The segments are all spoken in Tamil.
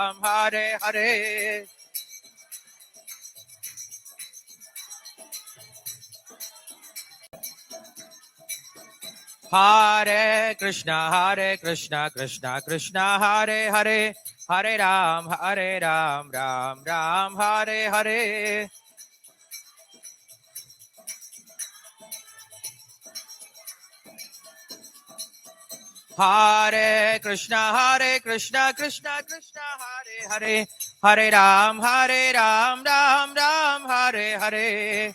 Hare Hare. Hare Krishna, Krishna Krishna, Hare Hare, Hare Ram, Ram Ram, Hare Hare. Hare Krishna, Krishna Krishna, Hare Hare, Hare Ram, Ram Ram, Hare Hare.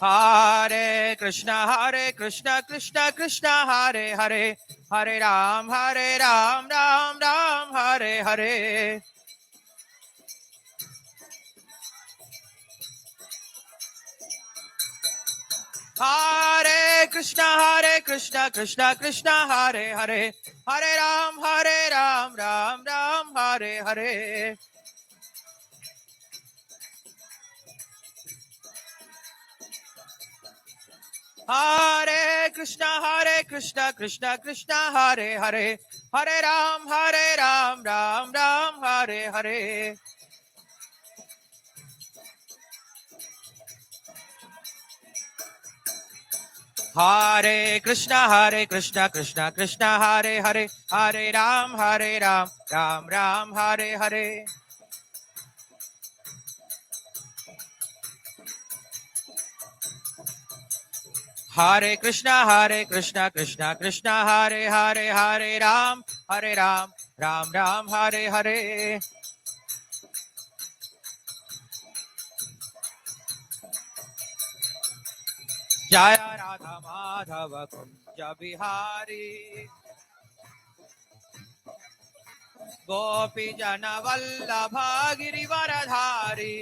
Hare Krishna, Krishna Krishna, Hare Hare, Hare Ram, Ram Ram, Hare Hare. Hare Krishna, Krishna Krishna, Hare Hare, Hare Ram, Ram Ram, Hare Hare. Hare Krishna, Krishna Hare Hare, Hare Ram, Ram Ram, Hare Hare. Hare Krishna, Krishna Hare Hare, Hare Ram, Ram Ram, Hare Hare. Hare Krishna, Krishna Hare Hare, Hare Ram, Ram Ram, Hare Hare. Jaya Radha Madhava Kunja Bihari, Gopi Jana Vallabha Girivaradhari,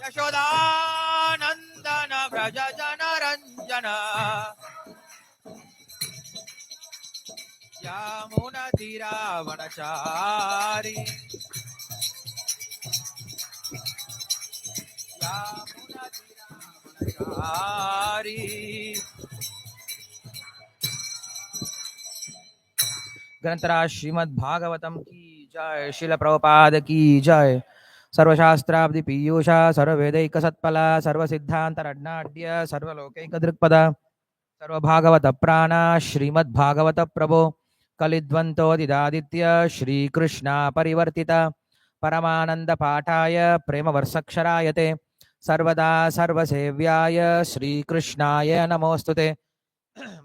Yashoda Nandana Braja Jana Ranjana, Yamuna Tira Vanachari, Yamuna Tira Vanachari. ग्रंथराज Shrimad Bhagavatam की जय, शिल प्रभुपाद की जय। सर्वशास्त्राब्धि पीयूषा, सर्ववेदैक सत्फला, सर्वसिद्धान्तरण्णाढ्य, सर्वलोकैक दृक्पदा, सर्वभागवत प्राणा, श्रीमद् भागवत प्रभो कलिद्वंतोदिदादित्य श्रीकृष्णा परिवर्तिता, परमानंद पाठाय प्रेम वर्षक्षरायते, सर्वदा सर्वसेव्याय श्रीकृष्णाय नमोस्तुते।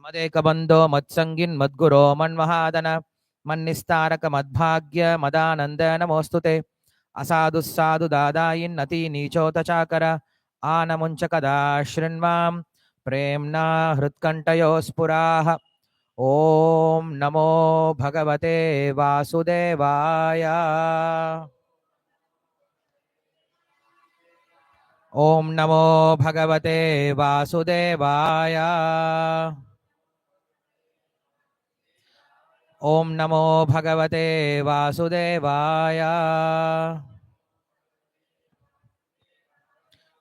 मदेकबंधो मत्संगिन् मद्गुरो मन्महादन, मन्निस्तारक मद्भाग्य मदानंद नमोस्तुते। असाधु साधु दादायिन्नति नीचोत चाकर, आनमुंच कदा शृण्वां प्रेम्णा हृत्कण्ठयो स्फुराः। ओम नमो भगवते वासुदेवाय। ओम नमो भगवते वासुदेवाय। ओम नमो भगवते वासुदेवाय।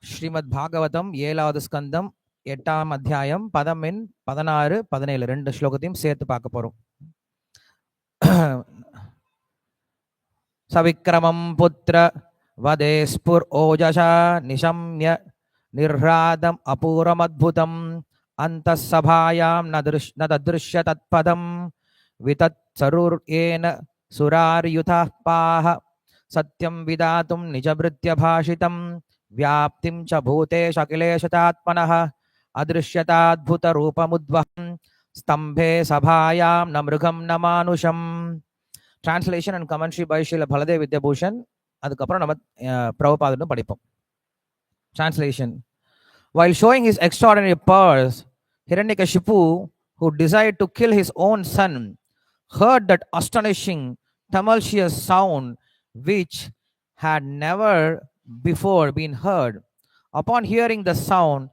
श्रीमद् भागवतम 7வது ஸ்கந்தம் 8ஆம் அத்தியாயம் பதம் எண் 16 17 ரெண்டு ஸ்லோகத்தையும் சேர்த்து பார்க்க போறோம். சவிக்ரமம் புத்திர வதே ஸ்புர் ஓஜசா நிஷம்ய நிர்ஹ்ராதம் அபூரமத்புதம் அந்தः சபாயாம் ந தத்ருஷ்ய தத்பதம் விதத் சருர்யேன சுரார்யுதः பாஹ சத்யம் விதாத்தும் நிஜபிருத்ய பாஷிதம் व्याप्तिं च भूतेश अखिलेशतात्मनः अदृश्यताद्भुत रूपमुद्वहं स्तंभे सभायां न मृगं न मानुषम. Translation and commentary by Srila Baladev Vidyabhushan. அதுக்கப்புறம் நம்ம பிரபுபாதனும் படிப்போம். Translation. While showing his extraordinary powers, Hiranyakashipu, who desired to kill his own son, heard that astonishing tumultuous sound which had never before been heard. Upon hearing the sound,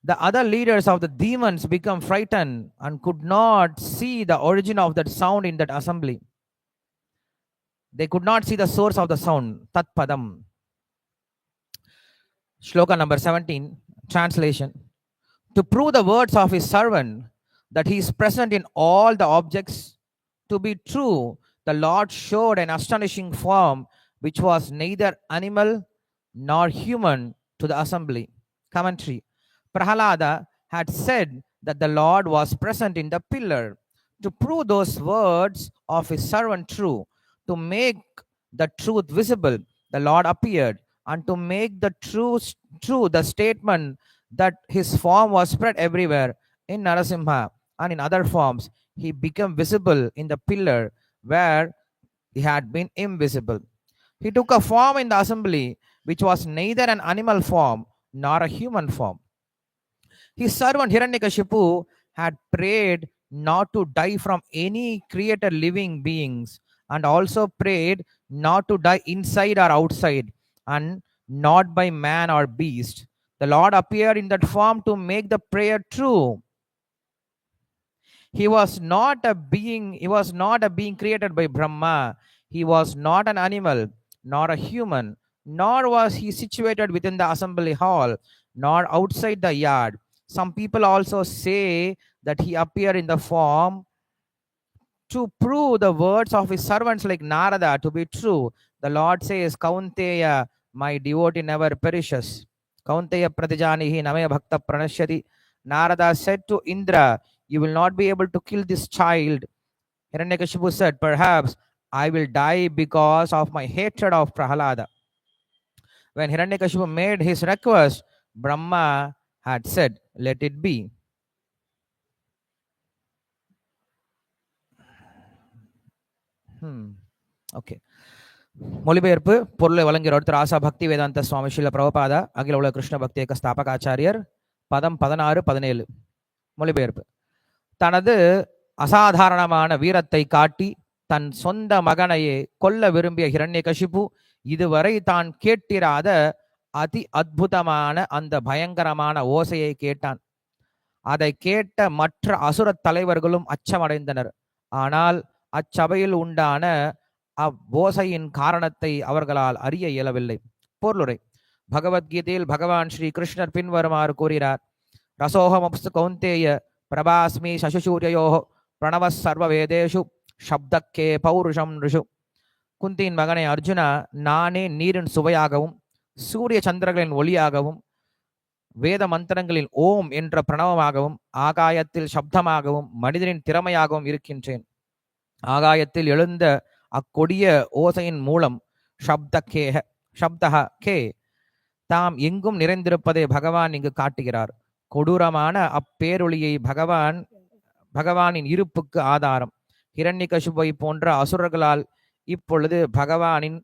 the other leaders of the demons became frightened and could not see the origin of that sound in that assembly. They could not see the source of the sound, Tat Padam. Shloka number 17, translation. To prove the words of his servant, that he is present in all the objects, to be true, the Lord showed an astonishing form which was neither animal nor human to the assembly. Commentary. Prahalada had said that the Lord was present in the pillar. To prove those words of his servant true, to make the truth visible, the Lord appeared, and to make the true the statement that his form was spread everywhere in Narasimha and in other forms, he became visible in the pillar where he had been invisible. He took a form in the assembly which was neither an animal form nor a human form. His servant Hiranyakashipu had prayed not to die from any created living beings, and also prayed not to die inside or outside, and not by man or beast. The Lord appeared in that form to make the prayer true. He was not a being created by Brahma. He was not an animal, nor a human, nor was he situated within the assembly hall, nor outside the yard. Some people also say that he appeared in the form to prove the words of his servants like Narada to be true. The Lord says, Kaunteya, my devotee never perishes. Kaunteya pratijanihi namaya bhakta pranashyati. Narada said to Indra, you will not be able to kill this child. Hiranyakashipu said, perhaps I will die because of my hatred of Prahalada. When Hiranyakashipu made his request, Brahma had said, let it be. Okay. மொழிபெயர்ப்பு பொருளை வழங்குகிற ஒருத்தர் ஆசா பக்தி வேதாந்த சுவாமி ஸ்ரீல பிரபுபாதா அகில உலக கிருஷ்ண பக்தி இயக்க ஸ்தாபகாச்சாரியர். பதம் 16-17. மொழிபெயர்ப்பு. தனது அசாதாரணமான வீரத்தை காட்டி தன் சொந்த மகனையே கொல்ல விரும்பிய ஹிரண்யகசிபு இதுவரை தான் கேட்டிராத அதி அற்புதமான அந்த பயங்கரமான ஓசையை கேட்டான். அதை கேட்ட மற்ற அசுர தலைவர்களும் அச்சமடைந்தனர். ஆனால் அச்சபையில் உண்டான அவ்வோசையின் காரணத்தை அவர்களால் அறிய இயலவில்லை. பொருளுரை. பகவத்கீதையில் பகவான் ஸ்ரீ கிருஷ்ணர் பின்வருமாறு கூறுகிறார். ரசோஹமப்சு கௌந்தேய பிரபாஸ்மி சசுசூரியோ பிரணவ சர்வ வேதேஷு சப்தக்கே பௌருஷம் ரிஷு. குந்தியின் மகனை அர்ஜுனா, நானே நீரின் சுவையாகவும் சூரிய சந்திரர்களின் ஒளியாகவும் வேத மந்திரங்களில் ஓம் என்ற பிரணவமாகவும் ஆகாயத்தில் சப்தமாகவும் மனிதனின் திறமையாகவும் இருக்கின்றேன். ஆகாயத்தில் எழுந்த அக்கொடிய ஓசையின் மூலம் சப்தகே தாம் எங்கும் நிறைந்திருப்பதை பகவான் இங்கு காட்டுகிறார். கொடூரமான அப்பேரொளியை பகவானின் இருப்புக்கு ஆதாரம். ஹிரண்யகசிபை போன்ற அசுரர்களால் இப்பொழுது பகவானின்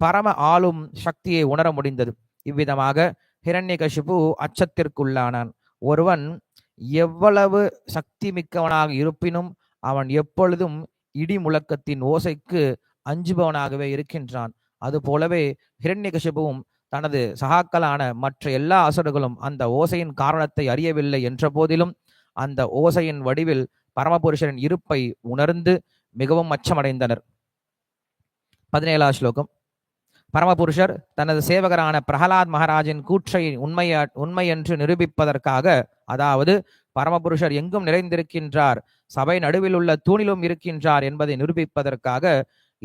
பரம ஆளும் சக்தியை உணர முடிந்தது. இவ்விதமாக ஹிரண்யகசிபு அச்சத்திற்குள்ளானான். ஒருவன் எவ்வளவு சக்தி மிக்கவனாக இருப்பினும் அவன் எப்பொழுதும் இடி முழக்கத்தின் ஓசைக்கு அஞ்சுபவனாகவே இருக்கின்றான். அது போலவே ஹிரண்யகசிபுவும் தனது சகாக்களான மற்ற எல்லா அசுரர்களும் அந்த ஓசையின் காரணத்தை அறியவில்லை என்ற போதிலும் அந்த ஓசையின் வடிவில் பரமபுருஷரின் இருப்பை உணர்ந்து மிகவும் அச்சமடைந்தனர். 17ஆம் ஸ்லோகம். பரமபுருஷர் தனது சேவகரான பிரகலாத் மகாராஜின் கூற்றை உண்மை என்று நிரூபிப்பதற்காக, அதாவது பரமபுருஷர் எங்கும் நிறைந்திருக்கின்றார், சபை நடுவில் உள்ள தூணிலும் இருக்கின்றார் என்பதை நிரூபிப்பதற்காக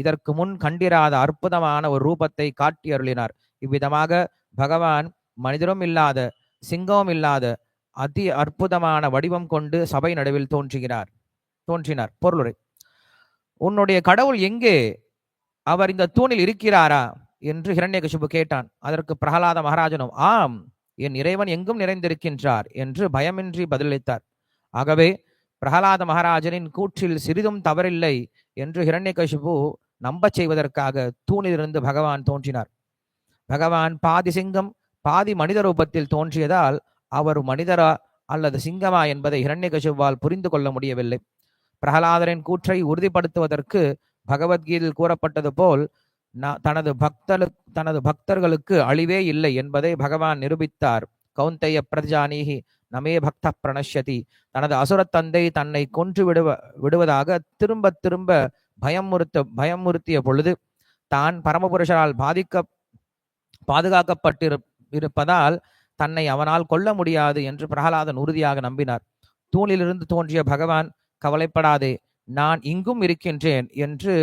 இதற்கு முன் கண்டிராத அற்புதமான ஒரு ரூபத்தை காட்டி அருளினார். இவ்விதமாக பகவான் மனிதரும் இல்லாத சிங்கமும் இல்லாத அதி அற்புதமான வடிவம் கொண்டு சபை நடுவில் தோன்றினார். பொருளுரை. உன்னுடைய கடவுள் எங்கே? அவர் இந்த தூணில் இருக்கிறாரா என்று ஹிரண்யகசிபு கேட்டான். அதற்கு பிரகலாத மகாராஜனும், ஆம், என் இறைவன் எங்கும் நிறைந்திருக்கின்றார் என்று பயமின்றி பதிலளித்தார். ஆகவே பிரகலாத மகாராஜனின் கூற்றில் சிறிதும் தவறில்லை என்று ஹிரண்யகசிபு நம்பச் செய்வதற்காக தூணிலிருந்து பகவான் தோன்றினார். பகவான் பாதி சிங்கம் பாதி மனித ரூபத்தில் தோன்றியதால் அவர் மனிதரா அல்லது சிங்கமா என்பதை ஹிரண்யகசிபுவால் புரிந்து கொள்ள முடியவில்லை. பிரகலாதரின் கூற்றை உறுதிப்படுத்துவதற்கு பகவத்கீதையில் கூறப்பட்டது போல் தனது பக்தர்களுக்கு அழிவே இல்லை என்பதை பகவான் நிரூபித்தார். கௌந்தைய பிரஜானீஹி நமே பக்த பிரணஷ்யதி. தனது அசுர தந்தை தன்னை கொன்று விடுவதாக திரும்ப திரும்ப பயமுறுத்திய பொழுது தான் பரமபுருஷரால் பாதுகாக்கப்பட்டு இருப்பதால் தன்னை அவனால் கொல்ல முடியாது என்று பிரகலாதன் உறுதியாக நம்பினார். தூணிலிருந்து தோன்றிய பகவான், கவலைப்படாதே, நான் இங்கும் இருக்கின்றேன் என்று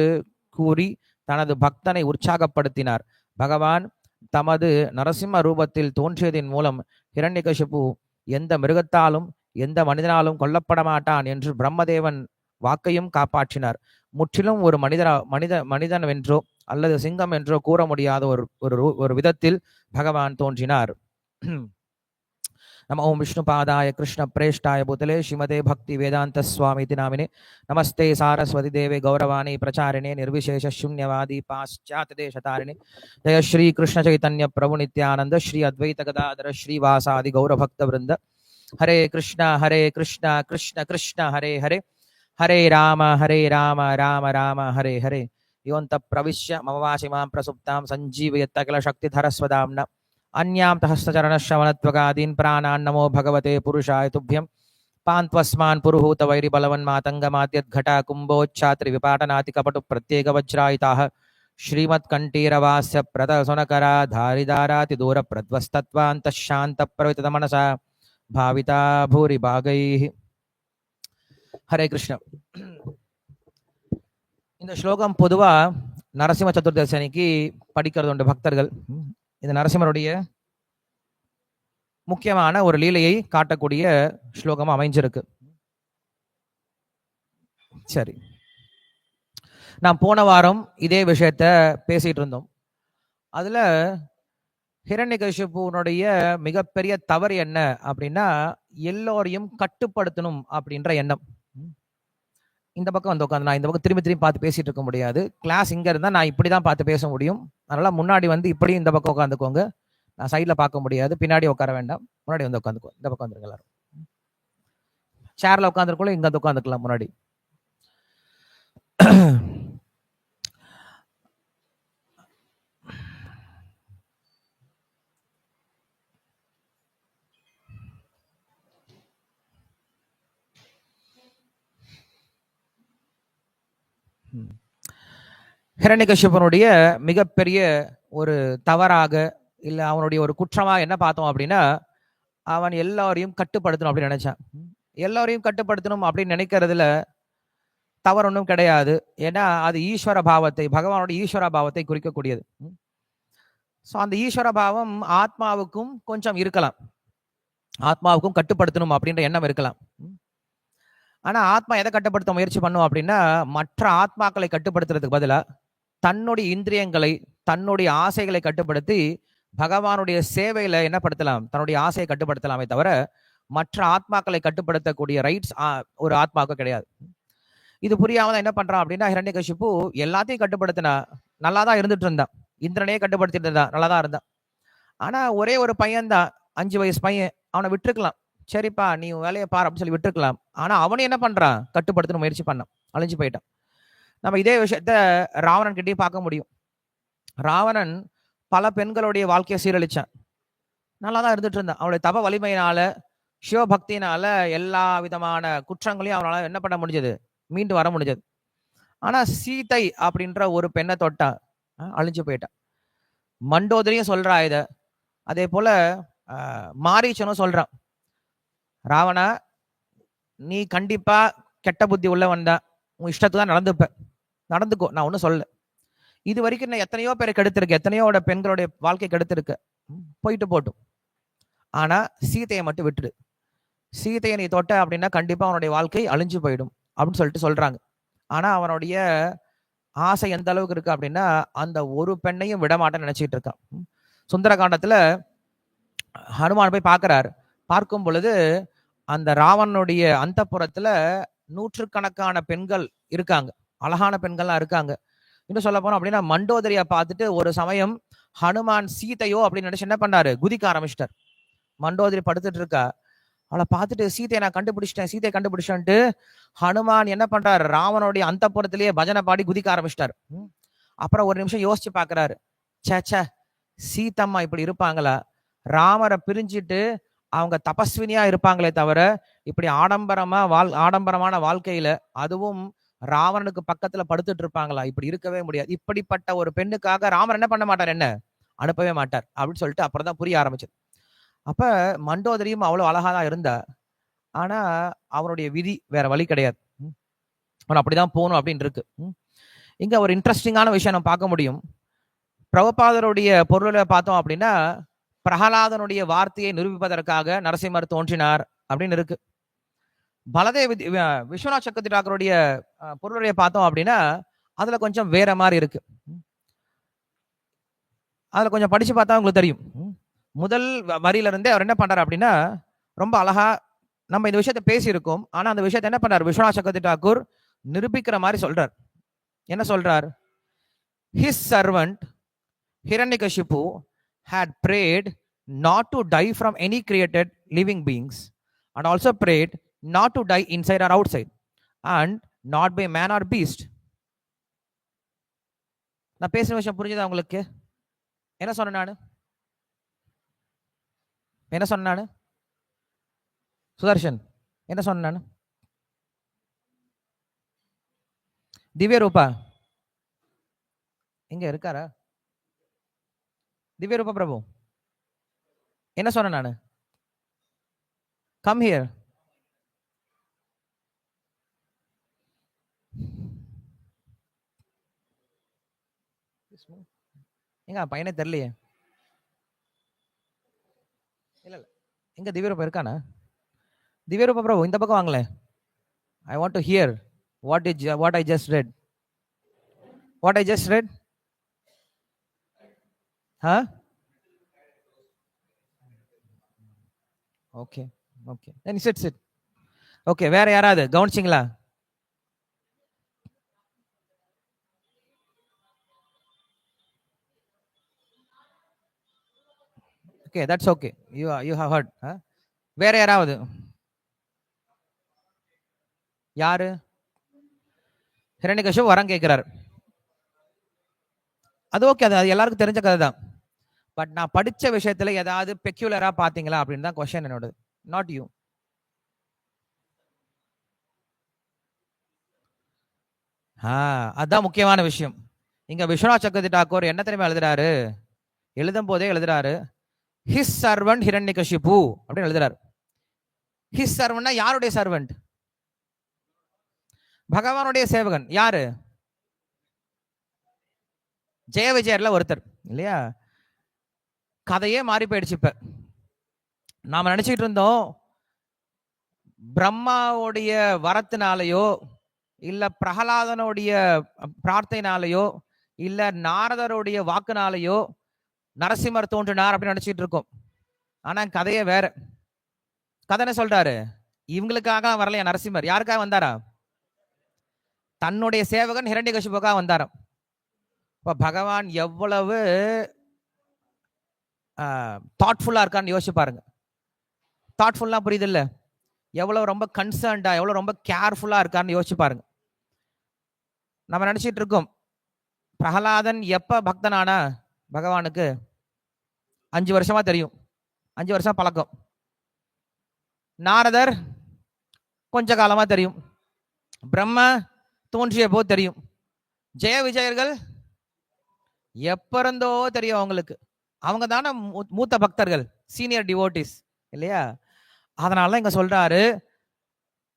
கூறி தனது பக்தனை உற்சாகப்படுத்தினார். பகவான் தமது நரசிம்ம ரூபத்தில் தோன்றியதன் மூலம் ஹிரண்யகசிபு எந்த மிருகத்தாலும் எந்த மனிதனாலும் கொல்லப்பட மாட்டான் என்று பிரம்மதேவன் வாக்கையும் காப்பாற்றினார். முற்றிலும் ஒரு மனிதன் வென்றோ அல்லது சிங்கம் என்றோ கூற முடியாத ஒரு விதத்தில் பகவான் தோன்றினார். நம ஓம் விஷ்ணுபாதாய கிருஷ்ண பிரேஷ்டாய பூதலே ஸ்ரீமதே பக்தி வேதாந்த சுவாமி நாமினே நமஸ்தே சாரஸ்வதி தேவே கௌரவாணி பிரச்சாரிணே நிர்விசேஷ शून्यवादी पाश्चात्य देशतारिणे जय श्री कृष्ण चैतन्य प्रभु नित्यानंद श्री अद्वैत गदाधर श्रीवासादि गौरभक्त वृंद हरे कृष्ण कृष्ण कृष्ण हरे हरे हरे राम राम राम हरे हरे योऽन्तः प्रविश्य मम वाचिमां प्रसुप्तां सञ्जीवयत् अखिल शक्तिधरस्वदाम्ना अन्यां हस्तचरणश्रवणत्वगादीन् प्राणान् नमो भगवते पुरुषाय तुभ्यं पान्त्वस्मान् पुरुहूत वैरिबलवन्मातङ्गमाद्यद्घटा कुम्भोच्चात्रिविपाटनाति कपटु प्रत्येकवज्रायिताः श्रीमत्कण्ठीरवास्य प्रतसुनकरा धारिदाराति दूरप्रध्वस्तत्वान्तः शान्तप्रविततमनसा भाविता भूरिभागैः. हरे कृष्ण. இந்த ஸ்லோகம் பொதுவா நரசிம்ம சதுர்தசி அன்னைக்கு படிக்கிறது உண்டு பக்தர்கள். இந்த நரசிம்மருடைய முக்கியமான ஒரு லீலையை காட்டக்கூடிய ஸ்லோகம் அமைஞ்சிருக்கு. சரி, நாம் போன வாரம் இதே விஷயத்த பேசிட்டு இருந்தோம். அதுல ஹிரண்யகசிபுனுடைய மிகப்பெரிய தவறு என்ன அப்படின்னா, எல்லோரையும் கட்டுப்படுத்தணும் அப்படின்ற எண்ணம். இந்த பக்கம் வந்து உட்காந்து நான் இந்த பக்கம் திரும்பி திரும்பி பார்த்து பேசிட்டு இருக்க முடியாது. கிளாஸ் இங்க இருந்தா நான் இப்படிதான் பார்த்து பேச முடியும். அதனால முன்னாடி வந்து இப்படி இந்த பக்கம் உட்காந்துக்கோங்க. நான் சைட்ல பார்க்க முடியாது. பின்னாடி உட்கார வேண்டாம். முன்னாடி வந்து உட்காந்துக்கோ. இந்த பக்கம் வந்துருங்க எல்லாரும். சேர்ல உட்காந்துருக்கோம், இங்க வந்து உட்காந்துக்கலாம் முன்னாடி. ஹிரண்யகசிபனுடைய மிகப்பெரிய ஒரு தவறாக இல்ல அவனுடைய ஒரு குற்றமா என்ன பார்த்தோம் அப்படின்னா, அவன் எல்லாரையும் கட்டுப்படுத்தணும் அப்படின்னு நினைச்சான். எல்லாரையும் கட்டுப்படுத்தணும் அப்படின்னு நினைக்கிறதுல தவறு ஒன்றும் கிடையாது. ஏன்னா அது ஈஸ்வர பாவத்தை, பகவானுடைய ஈஸ்வர பாவத்தை குறிக்கக்கூடியது. ஸோ அந்த ஈஸ்வர பாவம் ஆத்மாவுக்கும் கொஞ்சம் இருக்கலாம். ஆத்மாவுக்கும் கட்டுப்படுத்தணும் அப்படின்ற எண்ணம் இருக்கலாம். ஆனா ஆத்மா எதை கட்டுப்படுத்த முயற்சி பண்ணும் அப்படின்னா, மற்ற ஆத்மாக்களை கட்டுப்படுத்துறதுக்கு பதிலா தன்னுடைய இந்திரியங்களை, தன்னுடைய ஆசைகளை கட்டுப்படுத்தி பகவானுடைய சேவையில என்ன படுத்தலாம், தன்னுடைய ஆசையை கட்டுப்படுத்தலாமே தவிர மற்ற ஆத்மாக்களை கட்டுப்படுத்தக்கூடிய ரைட்ஸ் ஒரு ஆத்மாவுக்கு கிடையாது. இது புரியாம என்ன பண்றான் அப்படின்னா, ஹிரண்யகசிபு எல்லாத்தையும் கட்டுப்படுத்தினா நல்லாதான் இருந்துட்டு இருந்தான். இந்திரனையே கட்டுப்படுத்திட்டு இருந்தான், நல்லாதான் இருந்தான். ஆனா ஒரே ஒரு பையன் தான், 5 வயசு பையன். அவனை விட்டுருக்கலாம், சரிப்பா நீ வேலையை பாரு அப்படின்னு சொல்லி விட்டுருக்கலாம். ஆனா அவனே என்ன பண்றான், கட்டுப்படுத்தணும் முயற்சி பண்ணான், அழிஞ்சு போயிட்டான். நம்ம இதே விஷயத்த ராவணன் கிட்டே பார்க்க முடியும். ராவணன் பல பெண்களுடைய வாழ்க்கையை சீரழிச்சான், நல்லாதான் இருந்துட்டு இருந்தான். அவனுடைய தப வலிமையினால, சிவபக்தியினால எல்லா விதமான குற்றங்களையும் அவனால என்ன பண்ண முடிஞ்சது, மீண்டு வர முடிஞ்சது. ஆனா சீதை அப்படின்ற ஒரு பெண்ணை தொட்டா, அழிஞ்சு போயிட்டான். மண்டோதரியும் சொல்றா இத. அதே போல மாரீச்சனும் சொல்றான், ராவணா நீ கண்டிப்பா கெட்ட புத்தி உள்ளவன் தான், உன் இஷ்டத்துக்கு தான் நடந்துக்கோ, நான் ஒன்றும் சொல்ல. இது வரைக்கும் நான் எத்தனையோ பேரை கெடுத்திருக்கு, எத்தனையோட பெண்களுடைய வாழ்க்கை கெடுத்திருக்கு, போயிட்டு போட்டும். ஆனா சீதையை மட்டும் விட்டுடு, சீதையை நீ தொட்ட அப்படின்னா கண்டிப்பா அவனுடைய வாழ்க்கை அழிஞ்சு போயிடும் அப்படின்னு சொல்லிட்டு சொல்றாங்க. ஆனா அவனுடைய ஆசை எந்த அளவுக்கு இருக்கு அப்படின்னா, அந்த ஒரு பெண்ணையும் விடமாட்டேன்னு நினைச்சிட்டு இருக்கான். சுந்தரகாண்டத்துல ஹனுமான் போய் பார்க்கிறார். பார்க்கும் பொழுது அந்த ராவனுடைய அந்தப்புறத்துல நூற்றுக்கணக்கான பெண்கள் இருக்காங்க, அழகான பெண்கள்லாம் இருக்காங்க. இன்னும் சொல்ல போனோம் அப்படின்னா, மண்டோதரியை பார்த்துட்டு ஒரு சமயம் ஹனுமான் சீதையோ அப்படின்னு நினைச்சு என்ன பண்ணாரு, குதிக்க ஆரம்பிச்சிட்டார். மண்டோதரி படுத்துட்டு இருக்கா, அவளை பார்த்துட்டு சீதையை நான் கண்டுபிடிச்சிட்டேன், சீதையை கண்டுபிடிச்சேன்ட்டு ஹனுமான் என்ன பண்றாரு, ராவனுடைய அந்தப்புறத்திலேயே பஜனை பாடி குதிக்க ஆரம்பிச்சிட்டாரு. அப்புறம் ஒரு நிமிஷம் யோசிச்சு பாக்குறாரு, சேச்சே சீதம்மா இப்படி இருப்பாங்களா, ராமரை பிரிஞ்சிட்டு அவங்க தபஸ்வினியா இருப்பாங்களே தவிர இப்படி ஆடம்பரமான வாழ்க்கையில, அதுவும் ராவணனுக்கு பக்கத்துல படுத்துட்டு இருப்பாங்களா, இப்படி இருக்கவே முடியாது. இப்படிப்பட்ட ஒரு பெண்ணுக்காக ராமர் என்ன பண்ண மாட்டார், என்ன அனுப்பவே மாட்டார் அப்படின்னு சொல்லிட்டு அப்புறம் தான் புரிய ஆரம்பிச்சது. அப்ப மண்டோதரியும் அவ்வளவு அழகா தான் இருந்தா. ஆனா அவனுடைய விதி வேற வழி கிடையாது. அவன் அப்படிதான் போகணும் அப்படின்னு இருக்கு. இங்க ஒரு இன்ட்ரெஸ்டிங்கான விஷயம் நம்ம பார்க்க முடியும். பிரபுபாதருடைய பொருளை பார்த்தோம் அப்படின்னா, பிரகலாதனுடைய வார்த்தையை நிரூபிப்பதற்காக நரசிம்மர் தோன்றினார் அப்படின்னு இருக்கு. பலதேவ விஸ்வநாத் சக்கரவர்த்தி டாக்கருடைய பொருளுரையை பார்த்தோம் அப்படின்னா அதுல கொஞ்சம் வேற மாதிரி இருக்கு. அதுல கொஞ்சம் படிச்சு பார்த்தா உங்களுக்கு தெரியும். முதல் வரியில இருந்தே அவர் என்ன பண்றாரு அப்படின்னா, ரொம்ப அழகா நம்ம இந்த விஷயத்த பேசியிருக்கோம். ஆனா அந்த விஷயத்த என்ன பண்றாரு விஸ்வநாத் சக்கரவர்த்தி டாக்கூர் நிரூபிக்கிற மாதிரி சொல்றார். என்ன சொல்றார்? His servant Hiranyakashipu had prayed not to die from any created living beings and also prayed not to die inside or outside and not by man or beast. நான் பேசுற விஷயம் புரிஞ்சுதா உங்களுக்கு? என்ன சொன்னேன் நானு? சுதர்ஷன் என்ன சொன்னேன் நானு? திவ்ய ரூபா இங்க இருக்காரா? திவ்ய ரூபா பிரபு என்ன சொன்னேன் நானு? Come here. எங்க பையனே தெரியலையே. இல்ல எங்க திவ்யரூபா இருக்கானா? திவ்யரூபா பிரபு இந்த பக்கம் வாங்களேன். I want to hear what I just read. What I just read? Huh? Okay. Then sit. Okay, வேற யாராவது கவனிச்சிங்களா? Okay, that's okay. You have heard. Huh? வேற யாராவது? யாரு? ஹிரண்யகசிபு வரம் கேட்கிறார். அது ஓகே, அது எல்லாருக்கும் தெரிஞ்ச கதை தான். பட் நான் படிச்ச விஷயத்துல ஏதாவது பெக்யூலரா பாத்தீங்களா அப்படின்னு தான் கொஸ்டின் என்னோட. Not you. அதான் முக்கியமான விஷயம். இங்க விஸ்வநாத் சக்கரவர்த்தி டாக்கூர் என்ன தெரியுமா எழுதுறாரு? எழுதும் போதே எழுதுறாரு ஹிஸ் சர்வன்ட் ஹிரண்யகசிபு அப்படின்னு எழுதுறாரு. ஹிஸ் சர்வன்ட்னா யாருடைய சர்வன்ட்? பகவானுடைய சேவகன். யாரு? ஜெய விஜயர்ல ஒருத்தர் இல்லையா? கதையே மாறி போயிடுச்சு. இப்ப நாம நினைச்சிட்டு இருந்தோம் பிரம்மாவுடைய வரத்தினாலேயோ இல்ல பிரகலாதனுடைய பிரார்த்தனையினாலேயோ இல்ல நாரதருடைய வாக்குனாலேயோ நரசிம்மர் தோன்றினார் அப்படின்னு நினைச்சிட்டு இருக்கோம். ஆனா கதையே வேற. கதை என்ன சொல்றாரு? இவங்களுக்காக வரலையா நரசிம்மர்? யாருக்காக வந்தாரா? தன்னுடைய சேவகன் ஹிரண்யகசிபுக்காக வந்தாராம். இப்ப பகவான் எவ்வளவு தாட்ஃபுல்லா இருக்கான்னு யோசிச்சு பாருங்க. தாட்ஃபுல்லா புரியுது இல்ல? எவ்வளவு ரொம்ப கன்சர்ன்டா, எவ்வளவு ரொம்ப கேர்ஃபுல்லா இருக்கான்னு யோசிச்சு பாருங்க. நம்ம நினைச்சிட்டு இருக்கோம் பிரகலாதன் எப்ப பக்தனானா பகவானுக்கு 5 வருஷமா தெரியும். 5 வருஷம் பழக்கம். நாரதர் கொஞ்ச காலமா தெரியும். பிரம்மா தோன்றிய போது தெரியும். ஜெய விஜயர்கள் எப்ப இருந்தோ தெரியும் அவங்களுக்கு. அவங்க தானே மூத்த பக்தர்கள், சீனியர் டிவோட்டிஸ் இல்லையா? அதனால இங்க சொல்றாரு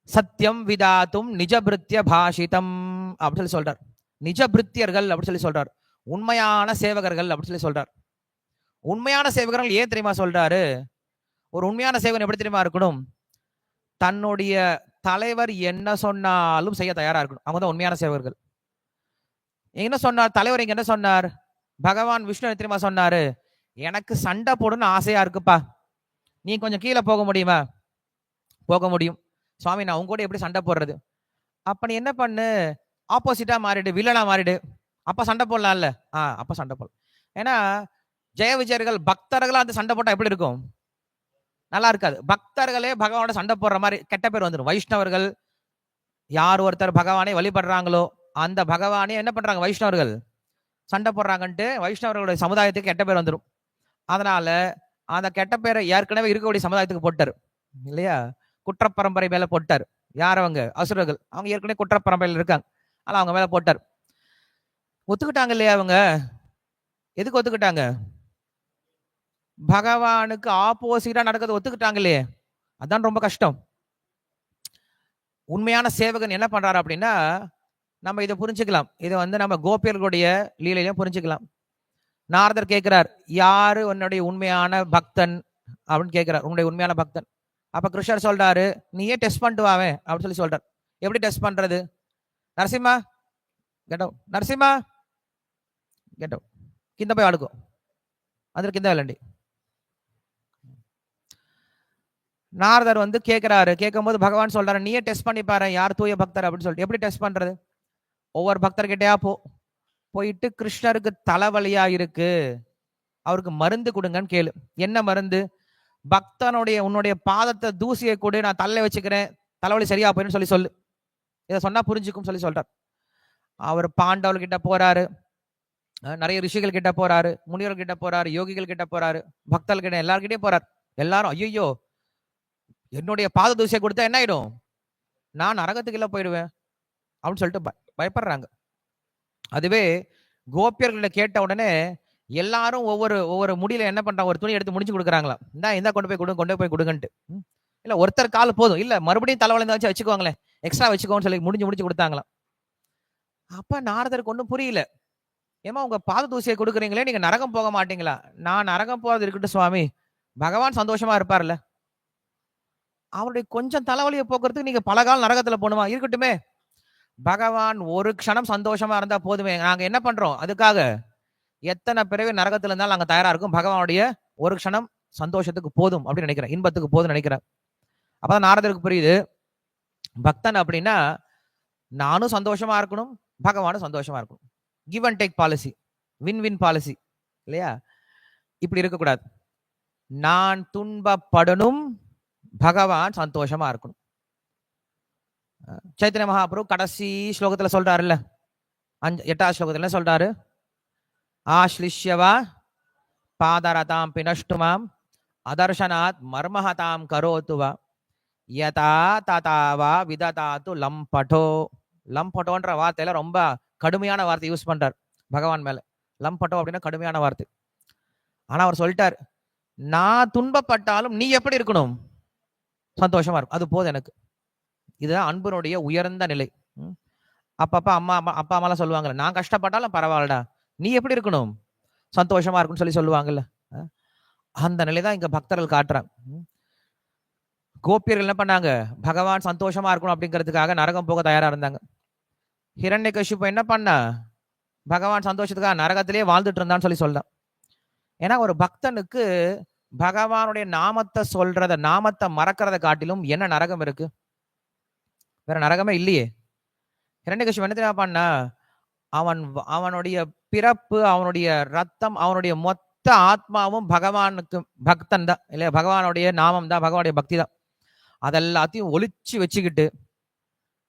சத்தியம் விதாத்தும் நிஜபிருத்திய பாஷிதம் அப்படின்னு சொல்லி சொல்றார். நிஜபிருத்தியர்கள் அப்படின்னு சொல்லி சொல்றார். உண்மையான சேவகர்கள் அப்படின்னு சொல்லி சொல்றார். உண்மையான சேவகர்கள் ஏன் தெரியுமா சொல்றாரு? ஒரு உண்மையான சேவகன் எப்படி தெரியுமா இருக்கணும்? தன்னுடைய தலைவர் என்ன சொன்னாலும் செய்ய தயாரா இருக்கணும். அவங்க தான் உண்மையான சேவகர்கள். என்ன சொன்னார் தலைவர்? இங்க என்ன சொன்னார்? பகவான் விஷ்ணு என்ன தெரியுமா சொன்னாரு? எனக்கு சண்டை போடணும்னு ஆசையா இருக்குப்பா, நீ கொஞ்சம் கீழே போக முடியுமா? போக முடியும். சுவாமி, நான் உங்க கூட எப்படி சண்டை போடுறது? அப்ப நீ என்ன பண்ணு, ஆப்போசிட்டா மாறிடு, வில்லனா மாறிடு. அப்ப சண்டை போடலாம்ல. அப்ப சண்டை போடலாம். ஏன்னா ஜெய விஜயர்கள் பக்தர்களா அந்த சண்டை போட்டா எப்படி இருக்கும்? நல்லா இருக்காது. பக்தர்களே பகவானோட சண்டை போடுற மாதிரி கெட்ட பேர் வந்துடும். வைஷ்ணவர்கள் யார் ஒருத்தர் பகவானை வழிபடுறாங்களோ அந்த பகவானே என்ன பண்றாங்க, வைஷ்ணவர்கள் சண்டை போடுறாங்கன்ட்டு வைஷ்ணவர்களுடைய சமுதாயத்துக்கு கெட்ட பேர் வந்துடும். அதனால அந்த கெட்ட பேரை ஏற்கனவே இருக்கக்கூடிய சமுதாயத்துக்கு போட்டாரு இல்லையா? குற்றப்பரம்பரை மேல போட்டார். யார்? அவங்க அசுரர்கள். அவங்க ஏற்கனவே குற்றப்பரம்பரையில் இருக்காங்க. ஆனா அவங்க மேல போட்டார். ஒத்துக்கிட்டாங்க இல்லையா? அவங்க எதுக்கு ஒத்துக்கிட்டாங்க? பகவானுக்கு ஆப்போசிட்டா நடக்கிறது ஒத்துக்கிட்டாங்களே, அதான் ரொம்ப கஷ்டம். உண்மையான சேவகன் என்ன பண்றாரு அப்படின்னா, நம்ம இதை புரிஞ்சுக்கலாம். இதை வந்து நம்ம கோபியர்களுடைய லீலையிலும் புரிஞ்சுக்கலாம். நாரதர் கேட்கிறார், யாரு உன்னுடைய உண்மையான பக்தன் அப்படின்னு கேட்கிறார், உன்னுடைய உண்மையான பக்தன். அப்ப கிருஷ்ணர் சொல்றாரு, நீயே டெஸ்ட் பண்ணிட்டு வாவே அப்படின்னு சொல்றார். எப்படி டெஸ்ட் பண்றது? Narasimha get out, Narasimha get out, కింద పోయి ఆడుకో, అందరు కింద వెళ్ళండి. நாரதர் வந்து கேட்கிறாரு. கேட்கும்போது பகவான் சொல்றாரு, நீயே டெஸ்ட் பண்ணி பாரு யார் தூய பக்தர் அப்படின்னு சொல்லிட்டு. எப்படி டெஸ்ட் பண்றது? ஒவ்வொரு பக்தர்கிட்டயா போயிட்டு கிருஷ்ணருக்கு தலைவலியா இருக்கு, அவருக்கு மருந்து கொடுங்கன்னு கேளு. என்ன மருந்து? பக்தனுடைய உன்னுடைய பாதத்தை தூசியை கூட நான் தலை வச்சுக்கிறேன், தலைவலி சரியா போயின்னு சொல்லு. இதை சொன்னா புரிஞ்சுக்கும் சொல்றார். அவர் பாண்டவர்கள் கிட்ட போறாரு, நிறைய ரிஷிகள் கிட்ட போறாரு, முனிவர்கள் கிட்ட போறாரு, யோகிகள் கிட்ட போறாரு, பக்தர்கள் கிட்ட எல்லார்கிட்டயும் போறாரு. எல்லாரும் ஐயோ என்னுடைய பாத தூசியை கொடுத்தா என்ன ஆயிடும், நான் நரகத்துக்குள்ள போயிடுவேன் அப்படின்னு சொல்லிட்டு பயப்படுறாங்க. அதுவே கோபியர்கிட்ட கேட்ட உடனே எல்லாரும் ஒவ்வொரு முடியல என்ன பண்றாங்க, ஒரு துணி எடுத்து முடிச்சு கொடுக்குறாங்களா, இந்த கொண்டு போய் கொடுங்கன்ட்டு. இல்ல ஒருத்தர் கால் போதும், இல்ல மறுபடியும் தலைவலி வச்சு வச்சுக்கோங்களேன், எக்ஸ்ட்ரா வச்சுக்கோன்னு சொல்லி முடிஞ்சு கொடுத்தாங்களாம். அப்ப நாரதருக்கு ஒன்றும் புரியல. ஏமா உங்க பாத தூசியை கொடுக்குறீங்களே, நீங்க நரகம் போக மாட்டீங்களா? நான் நரகம் போறது இருக்கட்டும் சுவாமி, பகவான் சந்தோஷமா இருப்பார்ல, அவருடைய கொஞ்சம் தலைவலியை போக்குறதுக்கு நீங்க பல காலம் நரகத்துல போகணுமா? இருக்கட்டுமே, பகவான் ஒரு க்ஷணம் சந்தோஷமா இருந்தா போதுமே. நாங்க என்ன பண்றோம் அதுக்காக? எத்தனை பிறகு நரகத்துல இருந்தாலும் நாங்க தயாரா இருக்கும், பகவானுடைய ஒரு க்ஷணம் சந்தோஷத்துக்கு போதும் அப்படின்னு நினைக்கிறேன், இன்பத்துக்கு போதும் நினைக்கிறேன். அப்பதான் நாரதருக்கு புரியுது, பக்தன் அப்படின்னா நானும் சந்தோஷமா இருக்கணும், பகவானும் சந்தோஷமா இருக்கணும். Give and take policy, win win policy இல்லையா? இப்படி இருக்கக்கூடாது. நான் துன்பப்படணும், பகவான் சந்தோஷமா இருக்கணும். சைத்தன்ய மகாபிரபு கடைசி ஸ்லோகத்துல சொல்றாருல்ல, 8வது ஸ்லோகத்துல சொல்றாரு, ஆஷ்லிஷ்யவா பாதரதாம் பினஷ்டுமாம் அதர்ஷனாத் மர்மஹதாம் கரோத்துவா யதா ததாவா விததாத்து லம்பட்டோ. லம்பட்டோன்ற வார்த்தையில ரொம்ப கடுமையான வார்த்தை யூஸ் பண்றார் பகவான் மேல. லம்பட்டோ அப்படின்னா கடுமையான வார்த்தை. ஆனா அவர் சொல்லிட்டார், நான் துன்பப்பட்டாலும் நீ எப்படி இருக்கணும், சந்தோஷமா இருக்கும், அது போதும் எனக்கு. இதுதான் அன்பனுடைய உயர்ந்த நிலை. அப்பப்ப அப்பா அம்மாலாம் சொல்லுவாங்கல்ல, நான் கஷ்டப்பட்டாலும் பரவாயில்லடா, நீ எப்படி இருக்கணும், சந்தோஷமா இருக்குன்னு சொல்லுவாங்கல்ல, அந்த நிலைதான் இங்க பக்தர்கள் காட்டுறாங்க. கோபியர்கள் என்ன பண்ணாங்க, பகவான் சந்தோஷமா இருக்கணும் அப்படிங்கிறதுக்காக நரகம் போக தயாரா இருந்தாங்க. ஹிரண்யகசிபு என்ன பண்ண, பகவான் சந்தோஷத்துக்காக நரகத்திலேயே வாழ்ந்துட்டு இருந்தான்னு சொல்லலாம். ஏன்னா ஒரு பக்தனுக்கு பகவானுடைய நாமத்தை சொல்றத, நாமத்தை மறக்கிறத காட்டிலும் என்ன நரகம் இருக்கு? வேற நரகமே இல்லையே. ஹிரண்யகசிபு என்ன தெரியுமா பண்ண, அவனுடைய பிறப்பு, அவனுடைய ரத்தம், அவனுடைய மொத்த ஆத்மாவும் பகவானுக்கு பக்தன் தான் இல்லையா, பகவானுடைய நாமம் தான், பகவானுடைய பக்தி தான். அதெல்லாத்தையும் ஒளிச்சு வச்சுக்கிட்டு,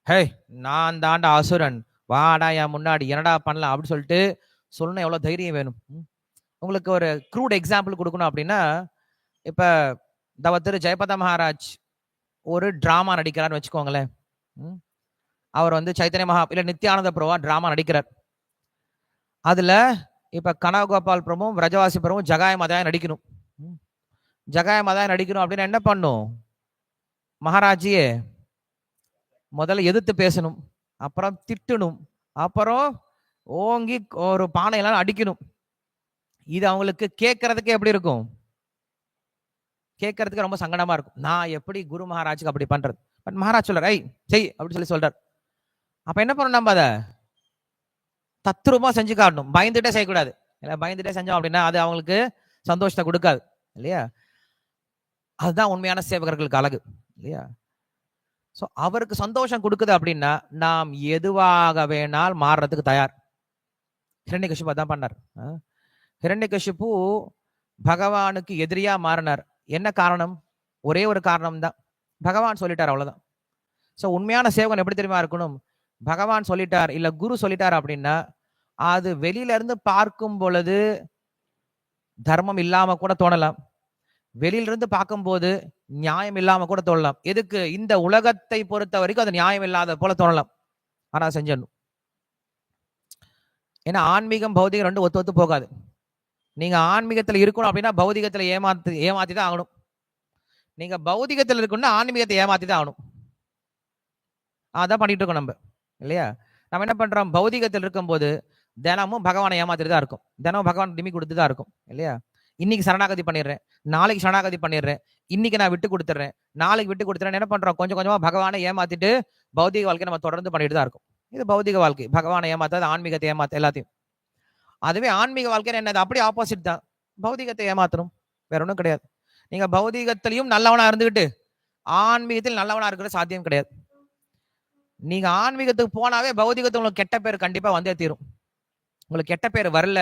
ஹே நான் தாண்டா அசுரன், வாடா என் முன்னாடி, என்னடா பண்ணலாம் அப்படின்னு சொல்லிட்டு சொல்லணும். எவ்வளவு தைரியம் வேணும். உங்களுக்கு ஒரு க்ரூட் எக்ஸாம்பிள் கொடுக்கணும் அப்படின்னா, இப்ப திரு ஜெயபத மகாராஜ் ஒரு டிராமா நடிக்கிறார்னு வச்சுக்கோங்களேன். அவர் வந்து சைத்தன்ய மகா இல்ல நித்யானந்த பிரபா டிராமா நடிக்கிறார். அதுல இப்ப கனகோபால் பிரபுவும் ரஜவாசி பிரபுவும் ஜகாய மதாய நடிக்கணும். ஜகாய மதாய நடிக்கணும் அப்படின்னா என்ன பண்ணும், மகாராஜியே முதல்ல எதிர்த்து பேசணும், அப்புறம் திட்டணும், அப்புறம் ஓங்கி ஒரு பானையெல்லாம் அடிக்கணும். இது அவங்களுக்கு கேட்கறதுக்கு எப்படி இருக்கும், கேட்கறதுக்கு ரொம்ப சங்கடமா இருக்கும். நான் எப்படி குரு மகாராஜுக்கு அப்படி பண்றது? பட் மகாராஜ் சொல்றாரு, ஐ செய் அப்படின்னு சொல்றாரு. அப்ப என்ன பண்ணணும், நம்ம அதை தத்ரூபமா செஞ்சு காட்டணும், பயந்துட்டே செய்யக்கூடாது. பயந்துட்டே செஞ்சோம் அப்படின்னா அது அவங்களுக்கு சந்தோஷத்தை கொடுக்காது இல்லையா? அதுதான் உண்மையான சேவகர்களுக்கு அழகு இல்லையா? ஸோ அவருக்கு சந்தோஷம் கொடுக்குது அப்படின்னா நாம் எதுவாக வேணால் மாறுறதுக்கு தயார். ஹிரண்யகசிபு அதான் பண்ணார். ஹிரண்யகசிபு பகவானுக்கு எதிரியா மாறினார். என்ன காரணம்? ஒரே ஒரு காரணம் தான், பகவான் சொல்லிட்டார், அவ்வளவுதான். ஸோ உண்மையான சேவகன் எப்படி தெரியுமா இருக்கணும், பகவான் சொல்லிட்டார் இல்ல குரு சொல்லிட்டார் அப்படின்னா அது வெளியில இருந்து பார்க்கும் பொழுது தர்மம் இல்லாம கூட தோணலாம், வெளியிலிருந்து பார்க்கும்போது நியாயம் இல்லாம கூட தோணலாம். எதுக்கு? இந்த உலகத்தை பொறுத்த வரைக்கும் அது நியாயம் இல்லாத போல தோணலாம், ஆனா செஞ்சிடணும். ஏன்னா ஆன்மீகம் பௌதிகம் ரெண்டும் ஒத்து போகாது. நீங்க ஆன்மீகத்துல இருக்கணும் அப்படின்னா பௌதிகத்துல ஏமாத்தி தான் ஆகணும். நீங்க பௌதிகத்துல இருக்கணும்னா ஆன்மீகத்தை ஏமாத்தி தான் ஆகணும். அதான் பண்ணிட்டு இருக்கோம் நம்ம, இல்லையா? நம்ம என்ன பண்றோம்? பௌதிகத்தில் இருக்கும்போது தினமும் பகவானை ஏமாத்திட்டு தான் இருக்கும். தினமும் பகவான் டிமி கொடுத்து தான் இருக்கும், இல்லையா? இன்னைக்கு சரணாகதி பண்ணிடுறேன், நாளைக்கு சரணாகதி பண்ணிடுறேன், இன்னைக்கு நான் விட்டு கொடுத்துறேன், நாளைக்கு விட்டு கொடுத்துறேன். என்ன பண்றோம்? கொஞ்சம் கொஞ்சமா பகவானை ஏமாத்திட்டு பௌதிக வாழ்க்கை நம்ம தொடர்ந்து பண்ணிட்டு தான் இருக்கும். இது பௌதிக வாழ்க்கை. பகவானை ஏமாத்தாது, ஆன்மீகத்தை ஏமாத்த எல்லாத்தையும். அதுவே ஆன்மீக வாழ்க்கை என்னது? அப்படியே ஆப்போசிட் தான். பௌதிகத்தை ஏமாத்தணும், வேற ஒன்றும் கிடையாது. நீங்க பௌதிகத்திலையும் நல்லவனா இருந்துகிட்டு ஆன்மீகத்தில் நல்லவனா இருக்கிற சாத்தியம் கிடையாது. நீங்க ஆன்மீகத்துக்கு போனாவே பௌதிகத்துக்கு உங்களுக்கு கெட்ட பேர் கண்டிப்பா வந்தே தீரும். உங்களுக்கு கெட்ட பேர் வரல,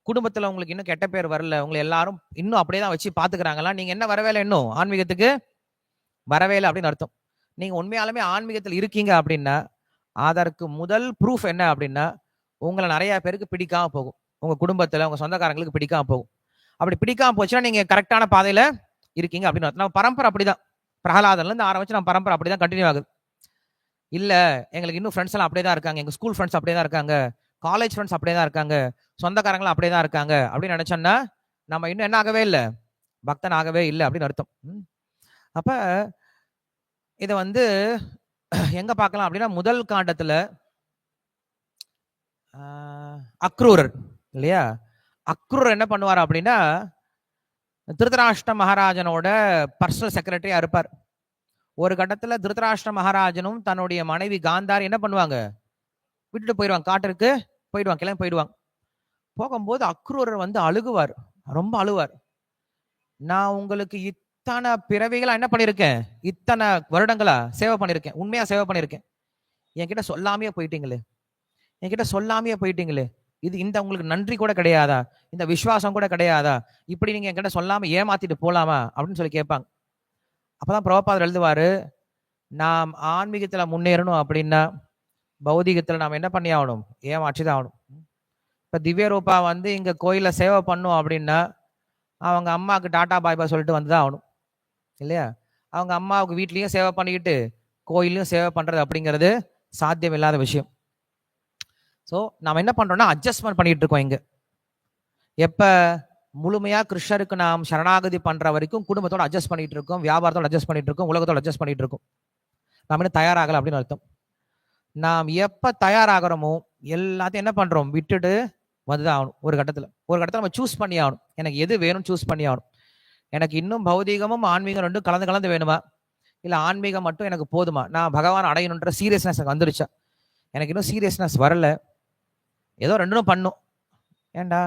குடும்பத்துல உங்களுக்கு இன்னும் கெட்ட பேர் வரல, உங்களை எல்லாரும் இன்னும் அப்படியே தான் வச்சு பாத்துக்கிறாங்களா, நீங்க என்ன வரவே இல்லை, இன்னும் ஆன்மீகத்துக்கு வரவே இல்லை அப்படின்னு அர்த்தம். நீங்க உண்மையாலுமே ஆன்மீகத்தில் இருக்கீங்க அப்படின்னா அதற்கு முதல் ப்ரூஃப் என்ன அப்படின்னா, உங்களை நிறைய பேருக்கு பிடிக்காம போகும். உங்க குடும்பத்துல உங்க சொந்தக்காரங்களுக்கு பிடிக்காம போகும். அப்படி பிடிக்காம போச்சுன்னா நீங்க கரெக்டான பாதையில இருக்கீங்க அப்படின்னு அர்த்தம். நம்ம பரம்பரை அப்படிதான், பிரகலாதன்ல இருந்து ஆரம்பிச்சு நம்ம பரம்பரை அப்படிதான் கண்டினியூ ஆகுது. இல்ல எங்களுக்கு இன்னும் ஃப்ரெண்ட்ஸ் எல்லாம் அப்படியே தான் இருக்காங்க, எங்க ஸ்கூல் ஃப்ரெண்ட்ஸ் அப்படியே தான் இருக்காங்க, காலேஜ் ஃப்ரெண்ட்ஸ் அப்படியே தான் இருக்காங்க, சொந்தக்காரங்களும் அப்படியே தான் இருக்காங்க அப்படின்னு நினைச்சோம்னா நம்ம இன்னும் என்ன ஆகவே இல்லை, பக்தன் ஆகவே இல்லை அப்படின்னு அர்த்தம். அப்ப இதை வந்து எங்க பார்க்கலாம் அப்படின்னா, முதல் காண்டத்துல அக்ரூரர், இல்லையா? அக்ரூரர் என்ன பண்ணுவார் அப்படின்னா, திருதராஷ்டிர மகாராஜனோட பர்சனல் செக்ரட்டரியா இருப்பார். ஒரு கட்டத்துல திருதராஷ்டிர மகாராஜனும் தன்னுடைய மனைவி காந்தாரி என்ன பண்ணுவாங்க, விட்டுட்டு போயிடுவாங்க, காட்டிற்கு போயிடுவாங்க, கிளம்பி போயிடுவாங்க. போகும்போது அக்ரூரர் வந்து அழுகுவார், ரொம்ப அழுவார். நான் உங்களுக்கு இத்தனை பிறவிகளா என்ன பண்ணிருக்கேன், இத்தனை வருடங்களா சேவை பண்ணிருக்கேன், உண்மையா சேவை பண்ணிருக்கேன், என்கிட்ட சொல்லாமையே போயிட்டீங்களே, என்கிட்ட சொல்லாமையே போயிட்டீங்களே, இது இந்த உங்களுக்கு நன்றி கூட கிடையாதா, இந்த விசுவாசம் கூட கிடையாதா, இப்படி நீங்க என்கிட்ட சொல்லாம ஏமாத்திட்டு போலாமா அப்படின்னு சொல்லி கேட்பாங்க. அப்பதான் பிரபுபாதர் எழுதுவாரு, நாம் ஆன்மீகத்துல முன்னேறணும் அப்படின்னா பௌதிகத்துல நாம் என்ன பண்ணி ஆகணும், ஏமாற்றிதான் ஆகணும். இப்ப திவ்ய ரூபா வந்து இங்க கோயில சேவை பண்ணும் அப்படின்னா அவங்க அம்மாவுக்கு டாட்டா பாய் பாய் சொல்லிட்டு வந்துதான் ஆகணும், இல்லையா? அவங்க அம்மாவுக்கு வீட்லயும் சேவை பண்ணிக்கிட்டு கோயிலையும் சேவை பண்றது அப்படிங்கிறது சாத்தியம் இல்லாத விஷயம். ஸோ நாம் என்ன பண்றோம்னா அட்ஜஸ்ட்மெண்ட் பண்ணிட்டு இருக்கோம். இங்க எப்ப முழுமையா கிருஷ்ணருக்கு நாம் சரணாகதி பண்ற வரைக்கும் குடும்பத்தோட அட்ஜஸ்ட் பண்ணிட்டு இருக்கோம், வியாபாரத்தோட அட்ஜஸ்ட் பண்ணிட்டு இருக்கோம், உலகத்தோட அட்ஜஸ்ட் பண்ணிட்டு இருக்கோம். நாம் என்ன தயாராகல அப்படின்னு அர்த்தம். நாம் எப்ப தயாராகிறோமோ எல்லாத்தையும் என்ன பண்றோம், விட்டுட்டு வந்துதான் ஆகணும். ஒரு கட்டத்துல நம்ம சூஸ் பண்ணி ஆகணும், எனக்கு எது வேணும் சூஸ் பண்ணி ஆகணும். எனக்கு இன்னும் பௌதிகமும் ஆன்மீகம் ரெண்டும் கலந்து வேணுமா, இல்ல ஆன்மீகம் மட்டும் எனக்கு போதுமா, நான் பகவான் அடையணுன்ற சீரியஸ்னஸ் எனக்கு வந்துருச்சா, எனக்கு இன்னும் சீரியஸ்னஸ் வரல, ஏதோ ரெண்டும் பண்ணும், ஏண்டா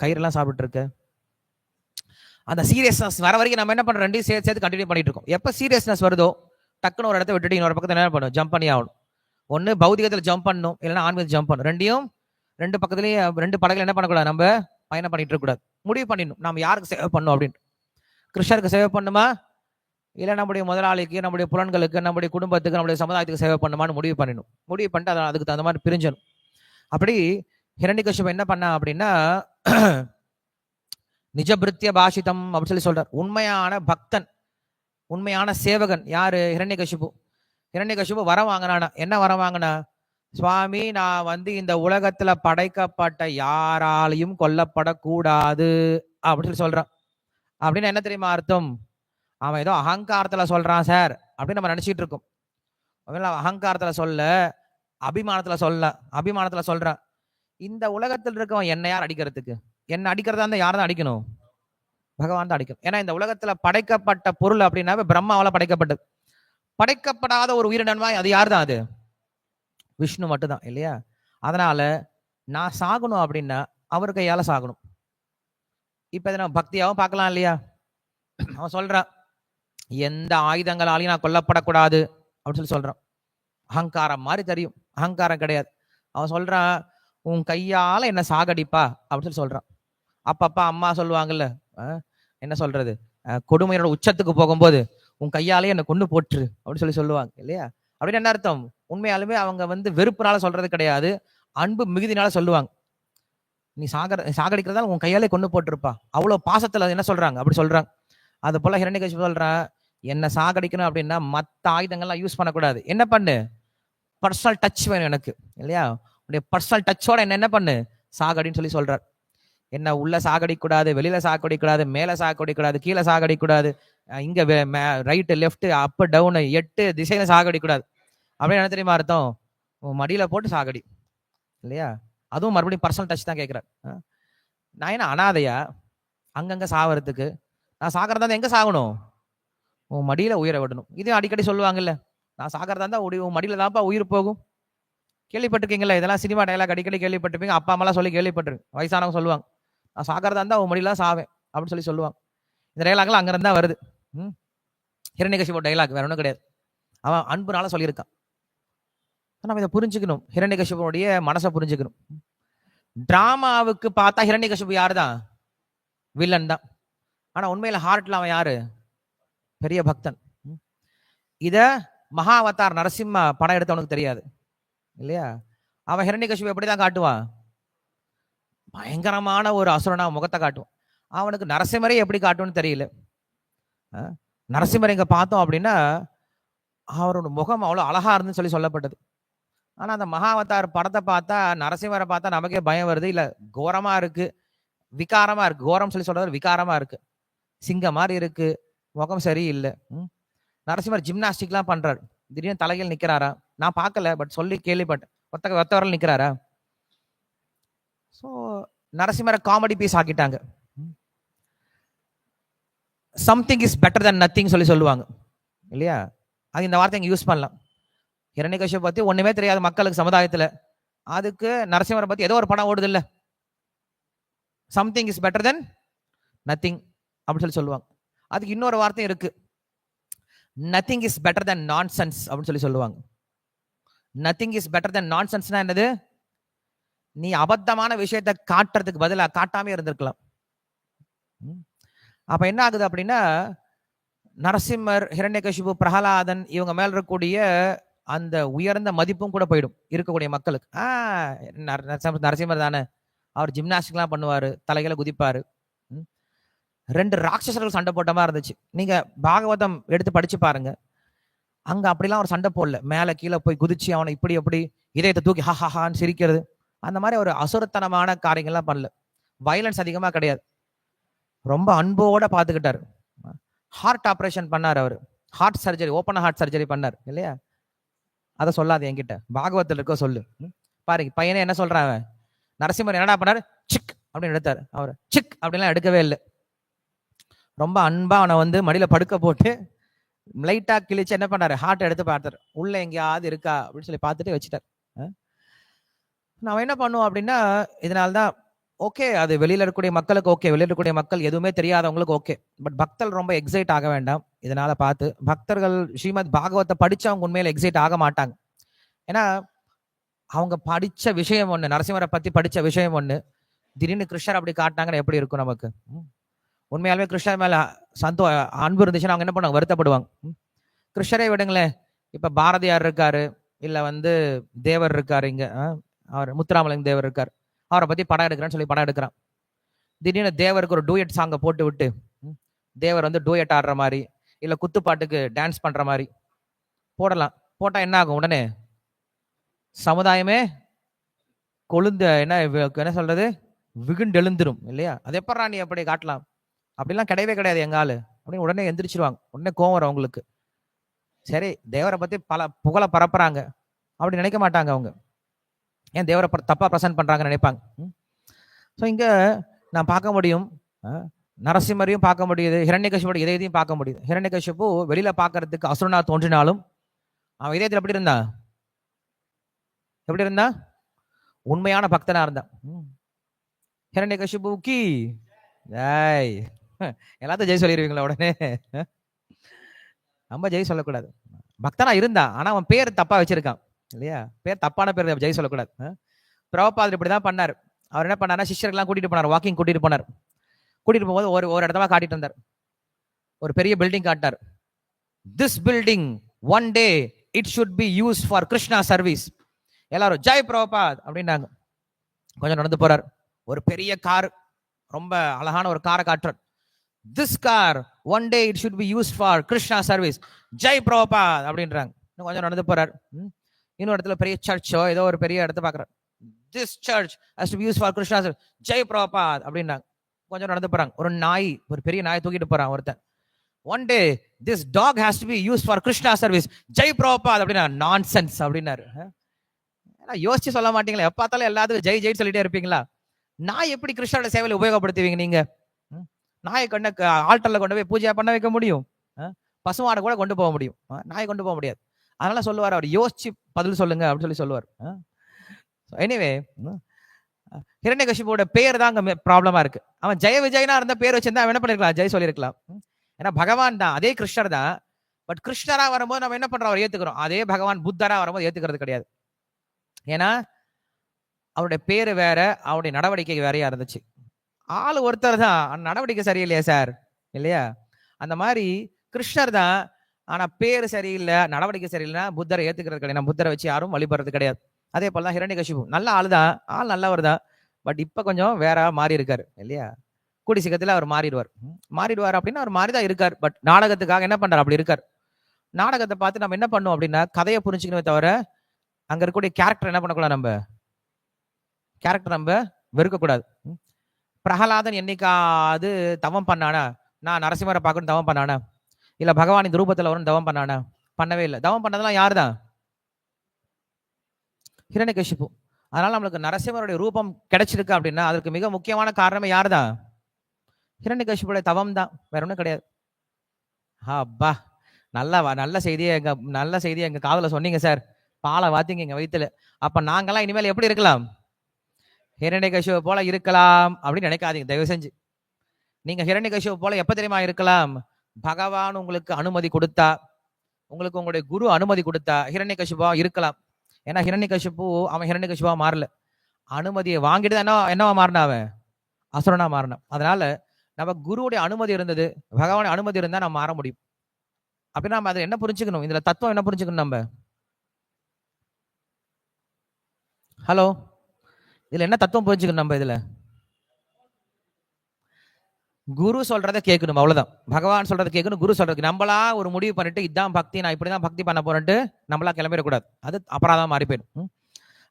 கயிறெல்லாம் சாப்பிட்டு இருக்க, அந்த சீரியஸ்னஸ் வர வரைக்கும் நம்ம என்ன பண்றோம், ரெண்டையும் சேர்த்து கண்டினியூ பண்ணிட்டு இருக்கோம். எப்ப சீரியஸ்னஸ் வருதோ டக்குன்னு ஒரு இடத்த விட்டுட்டு இன்னொரு பக்கத்துல என்ன பண்ணும், ஜம்ப் பண்ணி ஆகணும். ஒன்னு பௌதிகத்துல ஜம்ப் பண்ணணும், இல்லைன்னா ஆன்மீகத்தில் ஜம்ப் பண்ணணும். ரெண்டு பக்கத்துலயும் ரெண்டு படகுல என்ன பண்ணக்கூடாது, நம்ம பயணம் பண்ணிட்டு இருக்க கூடாது. முடிவு பண்ணிடணும் நாம் யாருக்கு சேவை பண்ணும் அப்படின்னு. கிருஷ்ணருக்கு சேவை பண்ணுமா, இல்ல நம்முடைய முதலாளிக்கு, நம்முடைய புலன்களுக்கு, நம்முடைய குடும்பத்துக்கு, நம்முடைய சமுதாயத்துக்கு சேவை பண்ணுமான்னு முடிவு பண்ணிடணும். முடிவு பண்ணிட்டு அதுக்கு தகுந்த மாதிரி பிரிஞ்சணும். அப்படி ஹிரண்யகசிபு என்ன பண்ணா அப்படின்னா, நிஜபிருத்திய பாஷிதம் அப்படின்னு சொல்லி சொல்றார். உண்மையான பக்தன், உண்மையான சேவகன் யாரு, ஹிரண்யகசிபு. ஹிரண்யகசிபு வரம் வாங்கினானா, என்ன வரம் வாங்கினா, சுவாமி நான் வந்து இந்த உலகத்துல படைக்கப்பட்ட யாராலையும் கொல்லப்படக்கூடாது அப்படின்னு சொல்லி சொல்றான். அப்படின்னு என்ன தெரியுமா அர்த்தம், அவன் ஏதோ அகங்காரத்துல சொல்றான் சார் அப்படின்னு நம்ம நினைச்சிட்டு இருக்கோம். அகங்காரத்துல சொல்ல, அபிமானத்துல சொல்றான். இந்த உலகத்தில் இருக்கவன் என்ன யார் அடிக்கிறதுக்கு, என்ன அடிக்கிறதா இருந்தா யார் தான் அடிக்கணும், பகவான் தான் அடிக்கணும். ஏன்னா இந்த உலகத்துல படைக்கப்பட்ட பொருள் அப்படின்னாவே பிரம்மாவால படைக்கப்பட்டது. படைக்கப்படாத ஒரு உயிரினமாய் அது யார் தான், அது விஷ்ணு மட்டும்தான், இல்லையா? அதனால நான் சாகணும் அப்படின்னா அவர் கையால சாகணும். இப்ப இதை நம்ம பக்தியாவும் பார்க்கலாம், இல்லையா? அவன் சொல்றான், எந்த ஆயுதங்களாலையும் நான் கொல்லப்படக்கூடாது அப்படின்னு சொல்லி சொல்றான். அகங்காரம் மாதிரி தெரியும், அகங்காரம் கிடையாது. அவன் சொல்றான், உன் கையால என்ன சாகடிப்பா அப்படின்னு சொல்லி சொல்றான். அப்பப்பா அம்மா சொல்லுவாங்கல்ல, என்ன சொல்றது, கொடுமையோட உச்சத்துக்கு போகும்போது உன் கையாலே என்னை கொண்டு போட்டுரு அப்படின்னு சொல்லி சொல்லுவாங்க, இல்லையா? அப்படின்னு என்ன அர்த்தம், உண்மையாலுமே அவங்க வந்து வெறுப்புனால சொல்றது கிடையாது, அன்பு மிகுதினால சொல்லுவாங்க. நீ சாகடிக்கிறதால உன் கையாலே கொண்டு போட்டிருப்பா, அவ்வளவு பாசத்துல என்ன சொல்றாங்க, அப்படி சொல்றாங்க. அது போல ஹிரண்யகசிபு சொல்றான், என்ன சாகடிக்கணும் அப்படின்னா மற்ற ஆயுதங்கள்லாம் யூஸ் பண்ணக்கூடாது, என்ன பண்ணு, பர்சனல் டச் வேணும் எனக்கு, இல்லையா? உடைய பர்சனல் டச்சோட என்ன பண்ணு, சாகடின்னு சொல்லி சொல்றார். என்ன உள்ள சாகடிக்கூடாது, வெளியில சாகடிக்கூடாது, மேல சாகடிக்கூடாது, கீழே சாகடிக்கூடாது, இங்க ரைட்டு லெஃப்ட் அப் டவுன் 8 திசையில சாகடிக்கூடாது. அப்படின்னு என்ன தெரியுமா அர்த்தம்? மடியில போட்டு சாகடி இல்லையா? அதுவும் மறுபடியும் பர்சனல் டச் தான் கேட்கிறார். நான் என்ன அனாதையா அங்கங்க சாவறதுக்கு? நான் சாகிறதா இருந்தா எங்க சாகணும்? உன் மடியில உயிரை விடணும். இதையும் அடிக்கடி சொல்லுவாங்கல்ல, நான் சாகிறதா இருந்தா உன் மடியில தான்ப்பா உயிர் போகும். கேள்விப்பட்டிருக்கீங்களா? இதெல்லாம் சினிமா டயலாக் அடிக்கடி கேள்விப்பட்டிருப்பீங்க. அப்பா அம்மாலாம் சொல்லி கேள்விப்பட்டிருக்கு. வயசானவங்க சொல்லுவாங்க, நான் சாகிறதா இருந்தா உன் மடியில சாவேன் அப்படின்னு சொல்லி சொல்லுவாங்க. இந்த டைலாக்லாம் அங்க இருந்தா வருது. ஹிரண்யகசிபு டைலாக், வேற ஒன்றும் கிடையாது. அவன் அன்புனால சொல்லியிருக்கான். நம்ம இதை புரிஞ்சுக்கணும், ஹிரண்யகசிபுடைய மனசை புரிஞ்சுக்கணும். டிராமாவுக்கு பார்த்தா ஹிரண்யகசிபு யாரு தான்? வில்லன் தான். ஆனா உண்மையில ஹார்ட்ல அவன் யாரு? பெரிய பக்தன். இத மகாவதார் நரசிம்ம படம் எடுத்தவனுக்கு தெரியாது இல்லையா? அவன் ஹிரண்யகசிபு எப்படிதான் காட்டுவான்? பயங்கரமான ஒரு அசுரனா முகத்தை காட்டுவான். அவனுக்கு நரசிம்மரே எப்படி காட்டும்னு தெரியல. நரசிம்மர் இங்க பார்த்தோம் அப்படின்னா அவரோட முகம் அவ்வளவு அழகா இருந்துன்னு சொல்லி சொல்லப்பட்டது. ஆனா அந்த மகாவதார் படத்தை பார்த்தா, நரசிம்மரை பார்த்தா நமக்கே பயம் வருது. இல்ல கோரமா இருக்கு, விகாரமா இருக்கு. கோரம் சொல்லி சொல்றது விகாரமா இருக்கு. சிங்கம் மாதிரி இருக்கு, முகம் சரியில்லை. நரசிம்மர் ஜிம்னாஸ்டிக்லாம் பண்றாரு. திடீர்னு தலையில் நிக்கிறாரா? நான் பார்க்கல, பட் சொல்லி கேள்விப்பட்டேன். ஒத்தவரில் நிக்கிறாரா? ஸோ நரசிம்மரை காமெடி பீஸ் ஆக்கிட்டாங்க. Something is better then nothing சொல்லி சொல்லுவாங்க இல்லையா? அது இந்த வார்த்தை இங்க யூஸ் பண்ணலாம். ஹிரண்யகசிபு பத்தி ஒண்ணுமே தெரியாத மக்களுக்கு சமுதாயத்துல, அதுக்கு நரசிம்மரை பத்தி ஏதோ ஒரு படம் ஓடுது இல்ல, something is better then nothing அப்படின்னு சொல்லி சொல்லுவாங்க. அதுக்கு இன்னொரு வார்த்தை இருக்கு, nothing is better then nonsense அப்படின்னு சொல்லி சொல்லுவாங்க. நத்திங் இஸ் பெட்டர் தென் நான்சென்ஸ்னா என்னது? நீ அபத்தமான விஷயத்தை காட்டுறதுக்கு பதிலாக காட்டாமே இருந்திருக்கலாம். அப்ப என்ன ஆகுது அப்படின்னா, நரசிம்மர், ஹிரண்யகசிபு, பிரகலாதன் இவங்க மேல இருக்கக்கூடிய அந்த உயர்ந்த மதிப்பும் கூட போயிடும் இருக்கக்கூடிய மக்களுக்கு. நரசிம்மர் தானே, அவர் ஜிம்னாஸ்டிக்லாம் பண்ணுவாரு, தலைகளை குதிப்பாரு. 2 ராட்சசர்கள் சண்டை போட்ட மாதிரி இருந்துச்சு. நீங்க பாகவதம் எடுத்து படிச்சு பாருங்க, அங்க அப்படிலாம் ஒரு சண்டை போடல. மேல கீழே போய் குதிச்சு அவனை இப்படி எப்படி இதயத்தை தூக்கி ஹான்னு சிரிக்கிறது, அந்த மாதிரி ஒரு அசுரத்தனமான காரியங்கள்லாம் பண்ணல. வயலன்ஸ் அதிகமா கிடையாது. ரொம்ப அன்போட பாத்துக்கிட்டாரு. ஹார்ட் ஆப்ரேஷன் பண்ணார் அவரு, heart surgery, open heart surgery பண்ணார் இல்லையா? அதை சொல்லாது என்கிட்ட, பாகவத்தில் இருக்க சொல்லு. பாருங்க பையனே என்ன சொல்றான், நரசிம்மர் என்னடா பண்ணாரு, சிக் அப்படின்னு எடுத்தாரு. அவர் சிக் அப்படின்லாம் எடுக்கவே இல்லை. ரொம்ப அன்பா அவனை வந்து மடியில படுக்க போட்டு லைட்டா கிழிச்சு என்ன பண்ணாரு, ஹார்ட் எடுத்து பார்த்தாரு, உள்ள எங்கேயாவது இருக்கா அப்படின்னு சொல்லி பார்த்துட்டு வச்சுட்டார். நான் என்ன பண்ணுவோம் அப்படின்னா, இதனால்தான் ஓகே, அது வெளியில இருக்கக்கூடிய மக்களுக்கு ஓகே, வெளியில இருக்கக்கூடிய மக்கள் எதுவுமே தெரியாதவங்களுக்கு ஓகே, பட் பக்தர்கள் ரொம்ப எக்ஸைட் ஆக வேண்டாம். இதனால பார்த்து பக்தர்கள் ஸ்ரீமத் பாகவத்தை படிச்சு அவங்க உண்மையில எக்ஸைட் ஆக மாட்டாங்க. ஏன்னா அவங்க படிச்ச விஷயம் ஒண்ணு, நரசிம்மரை பத்தி படிச்ச விஷயம் ஒண்ணு, திடீர்னு கிருஷ்ணர் அப்படி காட்டினாங்கன்னா எப்படி இருக்கும் நமக்கு? உண்மையாலுமே கிருஷ்ணர் மேல அன்பு இருந்துச்சுன்னா அவங்க என்ன பண்ணுவாங்க, வருத்தப்படுவாங்க. கிருஷ்ணரே விடுங்களேன், இப்ப பாரதியார் இருக்காரு, இல்ல வந்து தேவர் இருக்காரு, இங்க அவர் முத்துராமலிங்க தேவர் இருக்காரு, அவரை பத்தி படம் எடுக்கிறேன்னு சொல்லி படம் எடுக்கிறான். திடீர்னு தேவருக்கு ஒரு டூயட் சாங்கை போட்டு விட்டு தேவர் வந்து டூயட் ஆடுற மாதிரி இல்ல குத்துப்பாட்டுக்கு டான்ஸ் பண்ற மாதிரி போடலாம். போட்டா என்ன ஆகும், உடனே சமுதாயமே கொழுந்து என்ன சொல்றது, விகுண்டு எழுந்துரும் இல்லையா? அது எப்படா நீ எப்படி காட்டலாம்? அப்படிலாம் கிடையவே கிடையாது எங்காலு அப்படின்னு உடனே எந்திரிச்சிருவாங்க. உடனே கோவம் வரும் அவங்களுக்கு. சரி, தேவரை பத்தி பல புகழ பரப்புறாங்க அப்படி நினைக்க மாட்டாங்க அவங்க. ஏன் தேவரை தப்பா பிரசன்ட் பண்றாங்கன்னு நினைப்பாங்க. ஸோ இங்க நான் பார்க்க முடியும், நரசிம்மரையும் பார்க்க முடியுது, ஹிரண்யகசிபுடைய இதயத்தையும் பார்க்க முடியுது. ஹிரண்யகசிபு வெளியில பார்க்கறதுக்கு அசுரனா தோன்றினாலும் அவன் இதயத்தில் எப்படி இருந்தா, எப்படி இருந்தா? உண்மையான பக்தனா இருந்தான். ஹிரண்யகசிபுக்கு எல்லாத்தையும் ஜெய் சொல்லிடுவீங்களா உடனே? நம்ம ஜெய் சொல்லக்கூடாது. பக்தனா இருந்தா, ஆனா அவன் பேர் தப்பா வச்சிருக்கான் இல்லையா? பேர் தப்பான பேர், ஜெய் சொல்லக்கூடாது. பிரபுபாதர் இப்படிதான் பண்ணார். அவர் என்ன பண்ணாருன்னா, சிஷ்யர்கள்லாம் கூட்டிட்டு போனார், வாக்கிங் கூட்டிட்டு போனார். கூட்டிட்டு போகும்போது ஒரு இடத்துல காட்டிட்டு இருந்தார். ஒரு பெரிய பில்டிங் காட்டார். This building one day it should be use for Krishna service. எல்லாரும் ஜெய் பிரபுபாத் அப்படின்னாங்க. கொஞ்சம் நடந்து போறார், ஒரு பெரிய கார், ரொம்ப அழகான ஒரு காரை காட்டுறார். This car one day it should be use for Krishna service, Jai Prabhupad அப்படின்றாங்க. இன்னும் கொஞ்சம் நடந்து போறார், இன்னொரு இடத்துல பெரிய சர்ச்சோ ஏதோ ஒரு பெரிய இடத்த பாக்குறார். this church has to be used for Krishna service. Jai Prabhat அப்படின்னாங்க. கொஞ்சம் நடந்து போறாங்க. ஒரு நாய், ஒரு பெரிய நாயை தூக்கிட்டு போறான் ஒருத்தன். One day this dog has to be used for Krishna service. Jai Prabhat அப்படின்னா நான்சென்ஸ் அப்படின்னாரு. யோசிச்சு சொல்ல மாட்டீங்களா? எப்ப பார்த்தாலும் எல்லாத்துக்கும் ஜெய் ஜெய் சொல்லிட்டே இருப்பீங்களா? நாய் எப்படி கிருஷ்ணோட சேவையில உபயோகப்படுத்துவீங்க நீங்க? நாயை கொண்டு ஆல்டர்ல கொண்டு போய் பூஜையா பண்ண வைக்க முடியும்? பசுமாடை கூட கொண்டு போக முடியும், நாயை கொண்டு போக முடியாது. அதனால சொல்லுவார், அவர் யோசிச்சு பதில் சொல்லுங்க அப்படின்னு சொல்லுவார். எனிவே, ஹிரண்யகசிபுவோட பேர் தான் அங்க ப்ராப்ளமா இருக்கு. அவன் ஜெய விஜயனா இருந்த பேர் வச்சிருந்தா அவன் என்ன பண்ணிருக்கலாம்? ஜெய் சொல்லிருக்கலாம். ஏன்னா பகவான் தான், அதே கிருஷ்ணர் தான். பட் கிருஷ்ணரா வரும்போது நம்ம என்ன பண்றோம்? அவர் ஏத்துக்கிறோம். அதே பகவான் புத்தரா வரும்போது ஏத்துக்கிறது கிடையாது. ஏன்னா அவருடைய பேரு வேற, அவருடைய நடவடிக்கை வேறையா இருந்துச்சு. ஆளு ஒருத்தர் தான், நடவடிக்கை சரியில்லையா சார்? இல்லையா? அந்த மாதிரி கிருஷ்ணர் தான், ஆனா பேரு சரியில்லை, நடவடிக்கை சரியில்லைன்னா புத்தரை ஏத்துக்கிறது கிடையாது. புத்தரை வச்சு யாரும் வழிபடுறது கிடையாது. அதே போலதான் ஹிரண்யகசிபு நல்ல ஆளு தான், ஆள் நல்லவர் தான். பட் இப்ப கொஞ்சம் வேற மாறி இருக்காரு இல்லையா? கூடி சீக்கிரத்துல அவர் மாறிடுவார் அப்படின்னா அவர் மாறிதான் இருக்கார். பட் நாடகத்துக்காக என்ன பண்றாரு? அப்படி இருக்கார். நாடகத்தை பார்த்து நம்ம என்ன பண்ணுவோம் அப்படின்னா, கதையை புரிஞ்சுக்கணுமே தவிர அங்க இருக்கக்கூடிய கேரக்டர் என்ன பண்ணக்கூடாது? நம்ம கேரக்டர் நம்ம வெறுக்கக்கூடாது. பிரகலாதன் என்னைக்காவது தவம் பண்ணானா? நான் நரசிம்மரை பார்க்கணும் தவம் பண்ணானா? இல்ல பகவான் இந்த ரூபத்துல வரும் தவம் பண்ணானா? பண்ணவே இல்லை. தவம் பண்ணதெல்லாம் யாரு தான்? ஹிரண்யகசிபு. அதனால நம்மளுக்கு நரசிம்மருடைய ரூபம் கிடைச்சிருக்கு அப்படின்னா அதற்கு மிக முக்கியமான காரணமே யாரு தான்? ஹிரண்யகசிபுடைய தவம் தான், வேற ஒன்றும் கிடையாது. அப்பா, நல்ல செய்தியை எங்க காதுல சொன்னீங்க சார். பாலை வாத்திங்க எங்க வயிற்றுல. அப்ப நாங்கெல்லாம் இனிமேல் எப்படி இருக்கலாம்? ஹிரண்யகசிபு போல இருக்கலாம் அப்படின்னு நினைக்காதீங்க தயவு செஞ்சு. நீங்க ஹிரண்யகசிபு போல எப்ப தெரியுமா இருக்கலாம்? பகவான் உங்களுக்கு அனுமதி கொடுத்தா, உங்களுக்கு உங்களுடைய குரு அனுமதி கொடுத்தா ஹிரண்யகசிபுவா இருக்கலாம். ஏன்னா ஹிரண்யகசிபு அவன் ஹிரண்யகசிபுவா மாறல, அனுமதியை வாங்கிட்டு தான் என்னவா மாறினா? அவன் அசுரனா மாறினான். அதனால நம்ம குருவுடைய அனுமதி இருந்தது, பகவான் அனுமதி இருந்தா நம்ம மாற முடியும். அப்படின்னா நம்ம அதை என்ன புரிஞ்சுக்கணும்? இதுல தத்துவம் என்ன புரிஞ்சுக்கணும்? நம்ம ஹலோ, இதுல என்ன தத்துவம் புரிஞ்சுக்கணும்? நம்ம இதுல குரு சொல்றதை கேட்கணும், அவ்வளவுதான். பகவான் சொல்றதை கேட்கணும், குரு சொல்றது. நம்மளா ஒரு முடிவு பண்ணிட்டு இதான் பக்தி, நான் இப்படிதான் பக்தி பண்ண போறேன்ட்டு நம்மளா கிளம்பிடக்கூடாது. அது அபராதம் மாறி போயிடும்.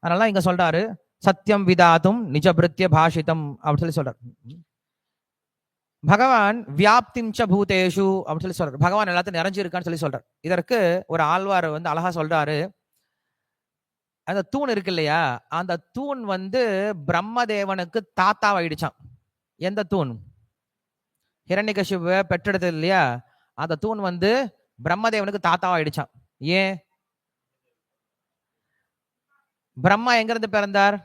அதனால இங்க சொல்றாரு, சத்தியம் விதாத்தும் நிஜபிருத்திய பாஷிதம் அப்படின்னு சொல்லி சொல்றாரு. பகவான் வியாப்திம் ச பூதேஷு அப்படின்னு சொல்லி சொல்றாரு. பகவான் எல்லாத்தையும் நிறைஞ்சிருக்கான்னு சொல்லி சொல்றாரு. இதற்கு ஒரு ஆழ்வார் அழகா சொல்றாரு, அந்த தூண் இருக்கு இல்லையா, அந்த தூண் பிரம்மதேவனுக்கு தாத்தாவாயிடுச்சான். எந்த தூண்? ஹிரண்யகசிபுவை பெற்றெடுத்தது இல்லையா, அந்த தூண் பிரம்மதேவனுக்கு தாத்தாவாயிடுச்சான். ஏன்? பிரம்மா எங்க இருந்து பிறந்தார்?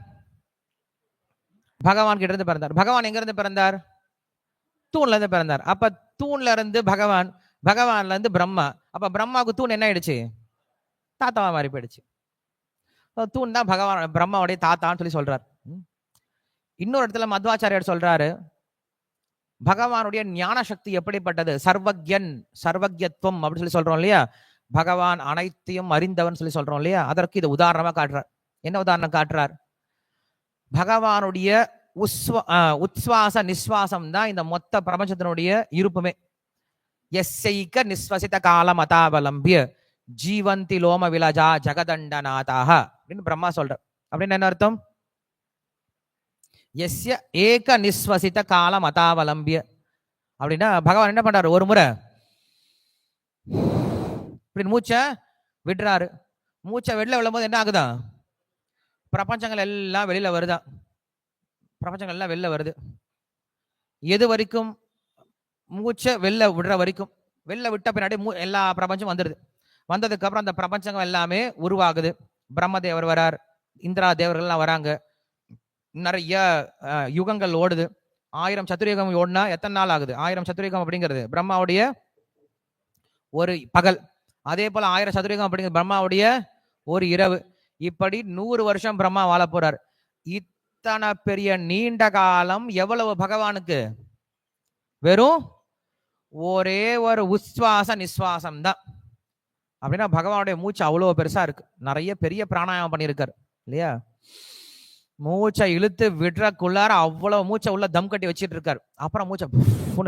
பகவான் கிட்ட இருந்து பிறந்தார். பகவான் எங்க இருந்து பிறந்தார்? தூண்ல இருந்து பிறந்தார். அப்ப தூண்ல இருந்து பகவான்ல இருந்து பிரம்மா. அப்ப பிரம்மாவுக்கு தூண் என்ன ஆயிடுச்சு? தாத்தாவா மாறி போயிடுச்சு. தூண் தான் பகவான் பிரம்மாவுடைய தாத்தான்னு சொல்லி சொல்றாரு. இன்னொரு இடத்துல மத்வாச்சாரியர் சொல்றாரு, பகவானுடைய ஞான சக்தி எப்படிப்பட்டது? சர்வக்யன், சர்வக்யத்துவம் அப்படின்னு சொல்லி சொல்றோம் இல்லையா, பகவான் அனைத்தையும் அறிந்தவன் சொல்லி சொல்றோம் இல்லையா, அதற்கு இது உதாரணமா காட்டுறார். என்ன உதாரணம் காட்டுறார்? பகவானுடைய உத்ஸ்வாச நிஸ்வாசம் தான் இந்த மொத்த பிரபஞ்சத்தினுடைய இருப்புமே. எஸ்ஸைக நிஸ்வசித காலம் அதாவலம்பிய ஜீவந்தி லோம விலஜா ஜகதண்டநாதாக அப்படின்னு பிரம்மா சொல்றார். அப்படின்னு என்ன அர்த்தம்? எஸ்ய ஏக நிஸ்வசித காலம் அதாவலம்பிய அப்படின்னா பகவான் என்ன பண்றாரு? ஒரு முறை இப்படி மூச்சை விடுறாரு. மூச்சை வெளில விழும்போது என்ன ஆகுதான்? பிரபஞ்சங்கள் எல்லாம் வெளியில வருதான். பிரபஞ்சங்கள் எல்லாம் வெளில வருது. எது வரைக்கும்? மூச்சை வெளில விடுற வரைக்கும். வெளில விட்ட பின்னாடி எல்லா பிரபஞ்சம் வந்துடுது. வந்ததுக்கு அப்புறம் அந்த பிரபஞ்சங்கள் எல்லாமே உருவாகுது. பிரம்மதேவர் வரார், இந்திரா தேவர்கள்லாம் வராங்க. நிறைய யுகங்கள் ஓடுது. 1000 சதுரயுகம் ஓடுனா எத்தனை நாள் ஆகுது? 1000 சதுரயுகம் அப்படிங்கிறது பிரம்மாவுடைய ஒரு பகல். அதே போல 1000 சதுரயுகம் அப்படிங்கிறது பிரம்மாவுடைய ஒரு இரவு. இப்படி 100 வருஷம் பிரம்மா வாழ போறார். இத்தனை பெரிய நீண்ட காலம் எவ்வளவு பகவானுக்கு? வெறும் ஒரே ஒரு உஸ்வாச நிஸ்வாசம் தான். அப்படின்னா பகவானுடைய மூச்சு அவ்வளவு பெருசா இருக்கு. நிறைய பெரிய பிராணாயாமம் பண்ணியிருக்காரு இல்லையா? மூச்சை இழுத்து விடுறக்குள்ளார அவ்வளவு மூச்சை உள்ள தம் கட்டி வச்சிட்டு இருக்காரு. அப்புறம் மூச்சை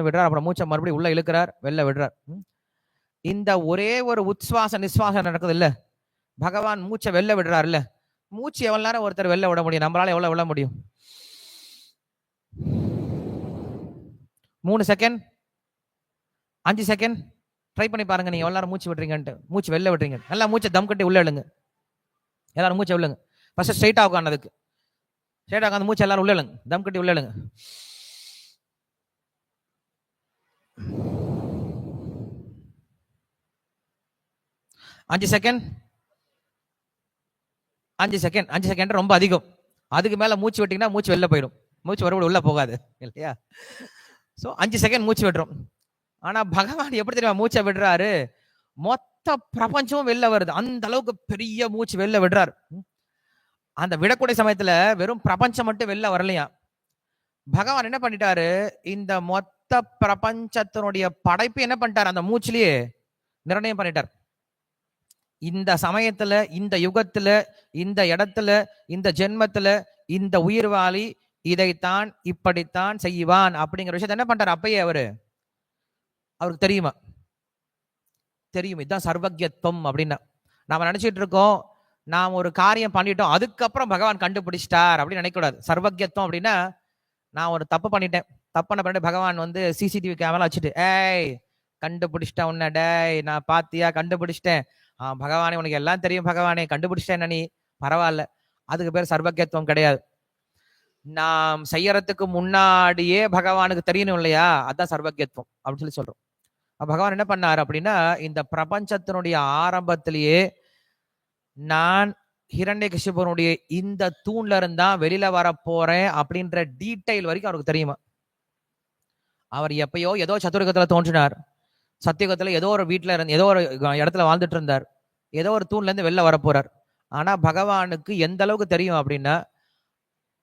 விடுறார், அப்புறம் மூச்சை மறுபடியும் உள்ள இழுக்கிறார், வெளில விடுறார். இந்த ஒரே ஒரு உத்ஸ்வாச நிஸ்வாசம் நடக்குது இல்ல, பகவான் மூச்சை வெளில விடுறாரு இல்ல, மூச்சு எவ்வளவு நேரம் ஒருத்தர் வெளில விட முடியும்? நம்மளால எவ்வளவு விட முடியும்? 3 செகண்ட், 5 செகண்ட் ட்ரை பண்ணி பாருங்க. நீங்க எவ்வளவு நேரம் மூச்சு விடுறீங்கன்ட்டு. மூச்சு வெளில விடுறீங்க. நல்லா மூச்சை தம் கட்டி உள்ள எழுங்க. எல்லாரும் மூச்சை விழுங்க. ஃபர்ஸ்ட் ஸ்ட்ரைட்டா உட்கார்ந்ததுக்கு. ஸ்ட்ரைட்டா உட்கார்ந்து மூச்சு எல்லாரும் உள்ள எழுங்க. தம் கட்டி உள்ள எழுங்க. 5 செகண்ட், 5 செகண்ட், 5 செகண்ட் ரொம்ப அதிகம். அதுக்கு மேல மூச்சு விட்டீங்கன்னா மூச்சு வெளில போயிடும். மூச்சு மறுபடியும் உள்ள போகாது இல்லையா? சோ 5 செகண்ட் மூச்சு விடுறோம். ஆனா பகவான் எப்படி தெரியுமா மூச்சை விடுறாரு? மொத்த பிரபஞ்சமும் வெளில வருது. அந்த அளவுக்கு பெரிய மூச்சு வெளில விடுறாரு. அந்த விடக்கூடிய சமயத்துல வெறும் பிரபஞ்சம் மட்டும் வெளில வரலையா? பகவான் என்ன பண்ணிட்டாரு? இந்த மொத்த பிரபஞ்சத்தினுடைய படைப்பு என்ன பண்ணிட்டார்? அந்த மூச்சிலேயே நிர்ணயம் பண்ணிட்டார். இந்த சமயத்துல, இந்த யுகத்துல, இந்த இடத்துல, இந்த ஜென்மத்துல, இந்த உயிர்வாளி இதைத்தான் இப்படித்தான் செய்வான் அப்படிங்கிற விஷயத்த என்ன பண்றாரு? அப்பயே அவருக்கு தெரியுமா? தெரியும். இதுதான் சர்வஜ்யத்துவம் அப்படின்னா. நாம நினைச்சிட்டு இருக்கோம் நாம் ஒரு காரியம் பண்ணிட்டோம் அதுக்கப்புறம் பகவான் கண்டுபிடிச்சிட்டார் அப்படின்னு நினைக்கக்கூடாது. சர்வஜ்யத்துவம் அப்படின்னா நான் ஒரு தப்பு பண்ணிட்டேன், தப்பான பண்ணிட்டு பகவான் வந்து சிசிடிவி கேமரா வச்சுட்டு ஏய் கண்டுபிடிச்சிட்டேன் உன்ன, டேய் நான் பாத்தியா கண்டுபிடிச்சிட்டேன், பகவானே உனக்கு எல்லாம் தெரியும் பகவானே கண்டுபிடிச்சிட்டேன் நீ பரவாயில்ல. அதுக்கு பேர் சர்வஜ்யத்துவம் கிடையாது. நாம் செய்யறதுக்கு முன்னாடியே பகவானுக்கு தெரியணும் இல்லையா? அதான் சர்வஜ்யத்துவம் அப்படின்னு சொல்றோம். பகவான் என்ன பண்ணாரு அப்படின்னா இந்த பிரபஞ்சத்தினுடைய ஆரம்பத்திலேயே நான் ஹிரண்யகசிபனுடைய இந்த தூண்ல இருந்தா வெளியில வர போறேன் அப்படின்ற டீடைல் வரைக்கும் அவருக்கு தெரியுமா? அவர் எப்பயோ ஏதோ சதுரகத்துல தோன்றினார், சத்தியுகத்துல ஏதோ ஒரு வீட்டுல இருந்து ஏதோ ஒரு இடத்துல வாழ்ந்துட்டு இருந்தார், ஏதோ ஒரு தூண்ல இருந்து வெளில வர போறார். ஆனா பகவானுக்கு எந்த அளவுக்கு தெரியும் அப்படின்னா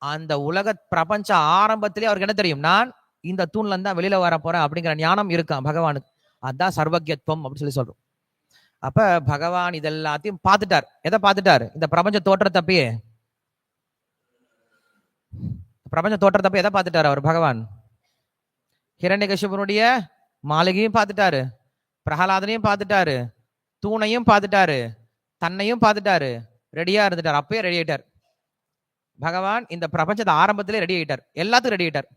அந்த உலக பிரபஞ்ச ஆரம்பத்திலேயே அவருக்கு என்ன தெரியும்? நான் இந்த தூண்ல இருந்தா வெளியில வர போறேன் அப்படிங்கிற ஞானம் இருக்கான் பகவானுக்கு. அதான் சர்வஜ்யத்துவம் அப்படின்னு சொல்றோம். அப்ப பகவான் இதெல்லாத்தையும் பார்த்துட்டார். எதை பார்த்துட்டார்? இந்த பிரபஞ்ச தோற்றத்தப்பயே பிரபஞ்ச தோற்றத்தப்ப எதை பார்த்துட்டாரு அவர்? பகவான் ஹிரண்யகசிபனுடைய மாளிகையும் பார்த்துட்டாரு, பிரகலாதனையும் பார்த்துட்டாரு, தூணையும் பார்த்துட்டாரு, தன்னையும் பார்த்துட்டாரு, ரெடியா இருந்துட்டார். அப்பயே ரெடி ஆயிட்டார் பகவான். இந்த பிரபஞ்சத்தை ஆரம்பத்திலே ரெடி ஆயிட்டார், எல்லாத்துக்கும் ரெடி ஆயிட்டார்,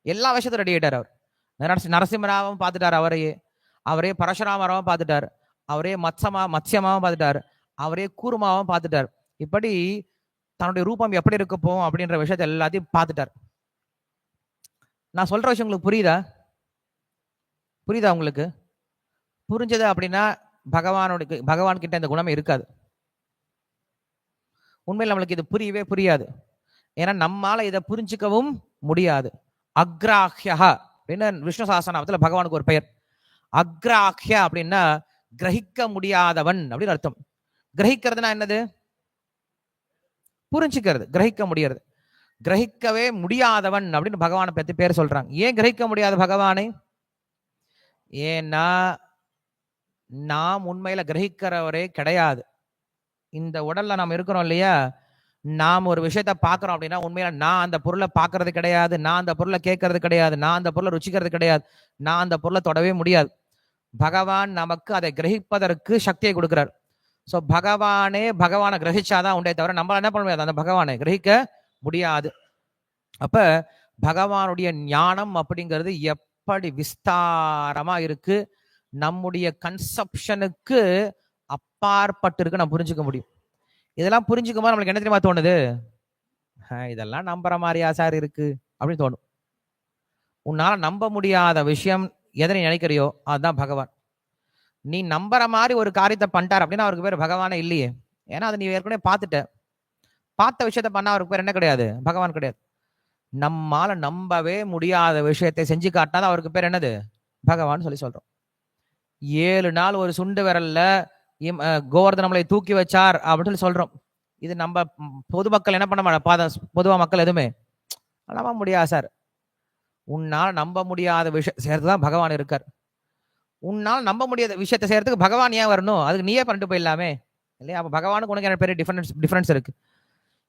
எல்லா விஷயத்தும் ரெடி ஆயிட்டார். அவர் நரசிம்மராவும் பார்த்துட்டார், அவரே பரசுராமராவும் பார்த்துட்டார், அவரே மத்ஸ்யமாவும் பார்த்துட்டார், அவரே கூர்மாவும் பார்த்துட்டார். இப்படி தன்னுடைய ரூபம் எப்படி இருக்க போகும் அப்படின்ற விஷயத்த எல்லாத்தையும் பார்த்துட்டார். நான் சொல்ற விஷயம் உங்களுக்கு புரியுதா உங்களுக்கு? புரிஞ்சது அப்படின்னா பகவான் கிட்ட இந்த குணமே இருக்காது. உண்மையில் நம்மளுக்கு இது புரியவே புரியாது. ஏன்னா நம்மால இதை புரிஞ்சுக்கவும் முடியாது. அக்ராஹ்யா அப்படின்னு விஷ்ணு சஹஸ்ரநாமத்துல பகவானுக்கு ஒரு பெயர். அக்ராஹ்யா அப்படின்னா கிரகிக்க முடியாதவன் அப்படின்னு அர்த்தம். கிரகிக்கிறதுனா என்னது? புரிஞ்சுக்கிறது. கிரகிக்க முடியாது. கிரகிக்கவே முடியாதவன் அப்படின்னு பகவானை பத்தி பேர் சொல்றாங்க. ஏன் கிரகிக்க முடியாத பகவானை? ஏன்னா நாம் உண்மையில கிரகிக்கிறவரே கிடையாது. இந்த உடல்ல நாம் இருக்கிறோம் இல்லையா? நாம் ஒரு விஷயத்த பாக்குறோம் அப்படின்னா உண்மையில நான் அந்த பொருளை பாக்குறது கிடையாது, நான் அந்த பொருளை கேட்கறது கிடையாது, நான் அந்த பொருளை ருச்சிக்கிறது கிடையாது, நான் அந்த பொருளை தொடவே முடியாது. பகவான் நமக்கு அதை கிரகிப்பதற்கு சக்தியை கொடுக்கிறார். சோ பகவானை கிரகிச்சாதான் உண்டே தவிர நம்மளால என்ன பண்ண முடியாது, அந்த பகவானை கிரகிக்க முடியாது. அப்ப பகவானுடைய ஞானம் அப்படிங்கிறது எப்படி விஸ்தாரமா இருக்கு, நம்முடைய கன்செப்ஷனுக்கு அப்பாற்பட்டு இருக்கு நான் புரிஞ்சுக்க முடியும். இதெல்லாம் புரிஞ்சுக்கும் போது நம்மளுக்கு என்ன தெரியுமா தோணுது? இதெல்லாம் நம்புற மாதிரியா சார் இருக்கு அப்படின்னு தோணும். உன்னால நம்ப முடியாத விஷயம் எதனை நினைக்கிறியோ அதுதான் பகவான். நீ நம்புற மாதிரி ஒரு காரியத்தை பண்ணிட்டார் அப்படின்னா அவருக்கு பேர் பகவானே இல்லையே. ஏன்னா அதை நீ ஏற்கனவே பார்த்த விஷயத்த பண்ணா அவருக்கு பேர் என்ன கிடையாது? பகவான் கிடையாது. நம்மால நம்பவே முடியாத விஷயத்தை செஞ்சு காட்டினாதான் அவருக்கு பேர் என்னது? பகவான் சொல்றோம். 7 நாள் ஒரு சுண்டு விரல்ல கோவர்தனமலை தூக்கி வச்சார் அப்படின்னு சொல்றோம். இது நம்ம பொதுமக்கள் என்ன பண்ண மாட்டோம், பொதுவா மக்கள் எதுவுமே நம்ப முடியாது சார். உன்னால் நம்ப முடியாத விஷயம் செய்யறதுதான் பகவான் இருக்கார். உன்னால் நம்ப முடியாத விஷயத்தை செய்யறதுக்கு பகவான் ஏன் வரணும்? அதுக்கு நீயே பண்ணிட்டு போயிடலாமே இல்லையா? அப்ப பகவானுக்கு உனக்கு என்ன பெரிய டிஃபரன்ஸ் இருக்கு?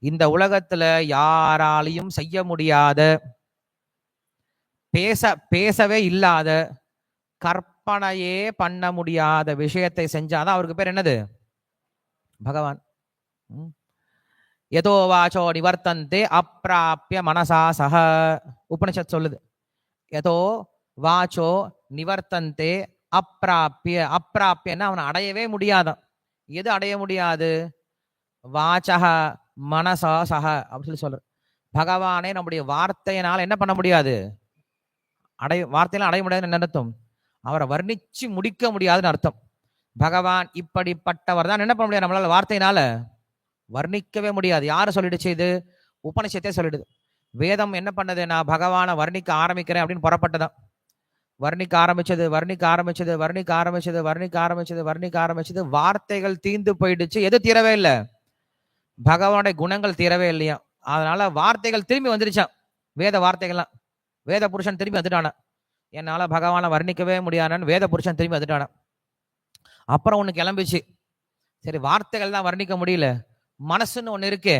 இந்த உலகத்துல யாராலையும் செய்ய முடியாத, பேசவே இல்லாத, கற்பனையே பண்ண முடியாத விஷயத்தை செஞ்சாதான் அவருக்கு பேர் என்னது? பகவான். எதோ வாச்சோ நிவர்த்தந்தே அப்பிராப்பிய மனசா சக. உபனிஷத் சொல்லுது, எதோ வாச்சோ நிவர்த்தந்தே அப்பிராப்பிய. அப்பிராப்பியன்னா அவனை அடையவே முடியாதான். எது அடைய முடியாது? வாச்சக மனசா சக அப்படின்னு சொல்ற. பகவானே நம்முடைய வார்த்தையினால என்ன பண்ண முடியாது? வார்த்தையில அடைய முடியாதுன்னு என்ன அர்த்தம்? அவரை வர்ணிச்சு முடிக்க முடியாதுன்னு அர்த்தம். பகவான் இப்படிப்பட்டவர் தான் என்ன பண்ண முடியாது நம்மளால வார்த்தையினால வர்ணிக்கவே முடியாது. யாரு சொல்லிடுச்சு இது? உபனிஷத்தே சொல்லிடுது. வேதம் என்ன பண்ணது? நான் பகவானை வர்ணிக்க ஆரம்பிக்கிறேன் அப்படின்னு புறப்பட்டதான். வர்ணிக்க ஆரம்பிச்சது வர்ணிக்க ஆரம்பிச்சது வர்ணிக்க ஆரம்பிச்சது வர்ணிக்க ஆரம்பிச்சது வர்ணிக்க ஆரம்பிச்சது. வார்த்தைகள் தீர்ந்து போயிடுச்சு. எது தீரவே இல்லை? பகவானுடைய குணங்கள் தீரவே இல்லையா. அதனால வார்த்தைகள் திரும்பி வந்துருச்சான். வேத வார்த்தைகள்லாம். வேத புருஷன் திரும்பி வந்துட்டான. என்னால பகவானை வர்ணிக்கவே முடியாதுன்னு வேத புருஷன் திரும்பி வந்துட்டான. அப்புறம் ஒண்ணு கிளம்பிச்சு. சரி, வார்த்தைகள் தான் வர்ணிக்க முடியல, மனசுன்னு ஒண்ணு இருக்கு.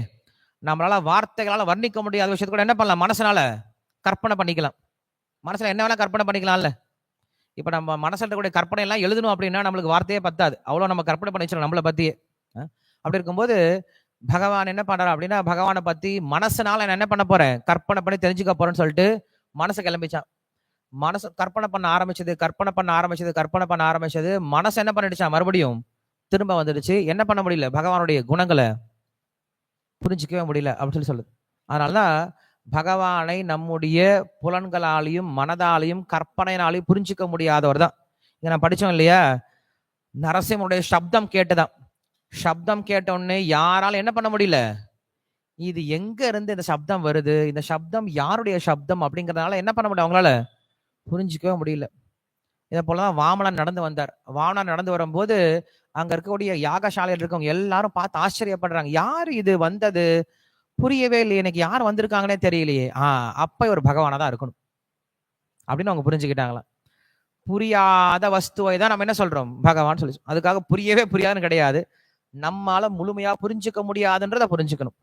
நம்மளால வார்த்தைகளால வர்ணிக்க முடியாத விஷயத்த கூட என்ன பண்ணலாம்? மனசனால கற்பனை பண்ணிக்கலாம். மனசுல என்ன வேணா கற்பனை பண்ணிக்கலாம்ல. இப்ப நம்ம மனசுல கூட கற்பனை எல்லாம் எழுதணும் அப்படின்னா நம்மளுக்கு வார்த்தையே பத்தாது. அவ்வளவு நம்ம கற்பனை பண்ணி வச்சிடலாம் நம்மளை பத்தியே. அப்படி இருக்கும்போது பகவான் என்ன பண்றாரு அப்படின்னா, பகவானை பத்தி மனசனால நான் என்ன பண்ண போறேன்? கற்பனை பண்ணி தெரிஞ்சுக்க போறேன்னு சொல்லிட்டு மனசு கிளம்பிச்சான். மனசு கற்பனை பண்ண ஆரம்பிச்சது, கற்பனை பண்ண ஆரம்பிச்சது, கற்பனை பண்ண ஆரம்பிச்சது. மனசு என்ன பண்ணிடுச்சான்? மறுபடியும் திரும்ப வந்துடுச்சு. என்ன பண்ண முடியல? பகவானுடைய குணங்களை புரிஞ்சிக்கவே முடியல அப்படின்னு சொல்லுது. அதனாலதான் பகவானை நம்முடைய புலன்களாலையும் மனதாலையும் கற்பனையினாலையும் புரிஞ்சிக்க முடியாதவர் தான். இதை நான் படிச்சோம் இல்லையா? நரசிம்மனுடைய சப்தம் கேட்டுதான். சப்தம் கேட்ட உடனே யாரால என்ன பண்ண முடியல? இது எங்க இருந்து இந்த சப்தம் வருது, இந்த சப்தம் யாருடைய சப்தம் அப்படிங்கறதுனால என்ன பண்ண முடியும்? அவங்களால புரிஞ்சிக்கவே முடியல. இதை போலதான் வாமனன் நடந்து வந்தார். வாமனன் நடந்து வரும்போது அங்க இருக்கக்கூடிய யாகசாலையில் இருக்கவங்க எல்லாரும் பார்த்து ஆச்சரியப்படுறாங்க. யாரு இது வந்தது? புரியவே இல்லையே, எனக்கு யார் வந்திருக்காங்கன்னே தெரியலையே. அப்ப ஒரு பகவானா தான் இருக்கணும் அப்படின்னு அவங்க புரிஞ்சுக்கிட்டாங்களாம். புரியாத வஸ்துவை தான் நம்ம என்ன சொல்றோம்? பகவான் சொல்லி. அதுக்காக புரியவே புரியாதுன்னு கிடையாது. நம்மால முழுமையா புரிஞ்சுக்க முடியாதுன்றத புரிஞ்சுக்கணும்.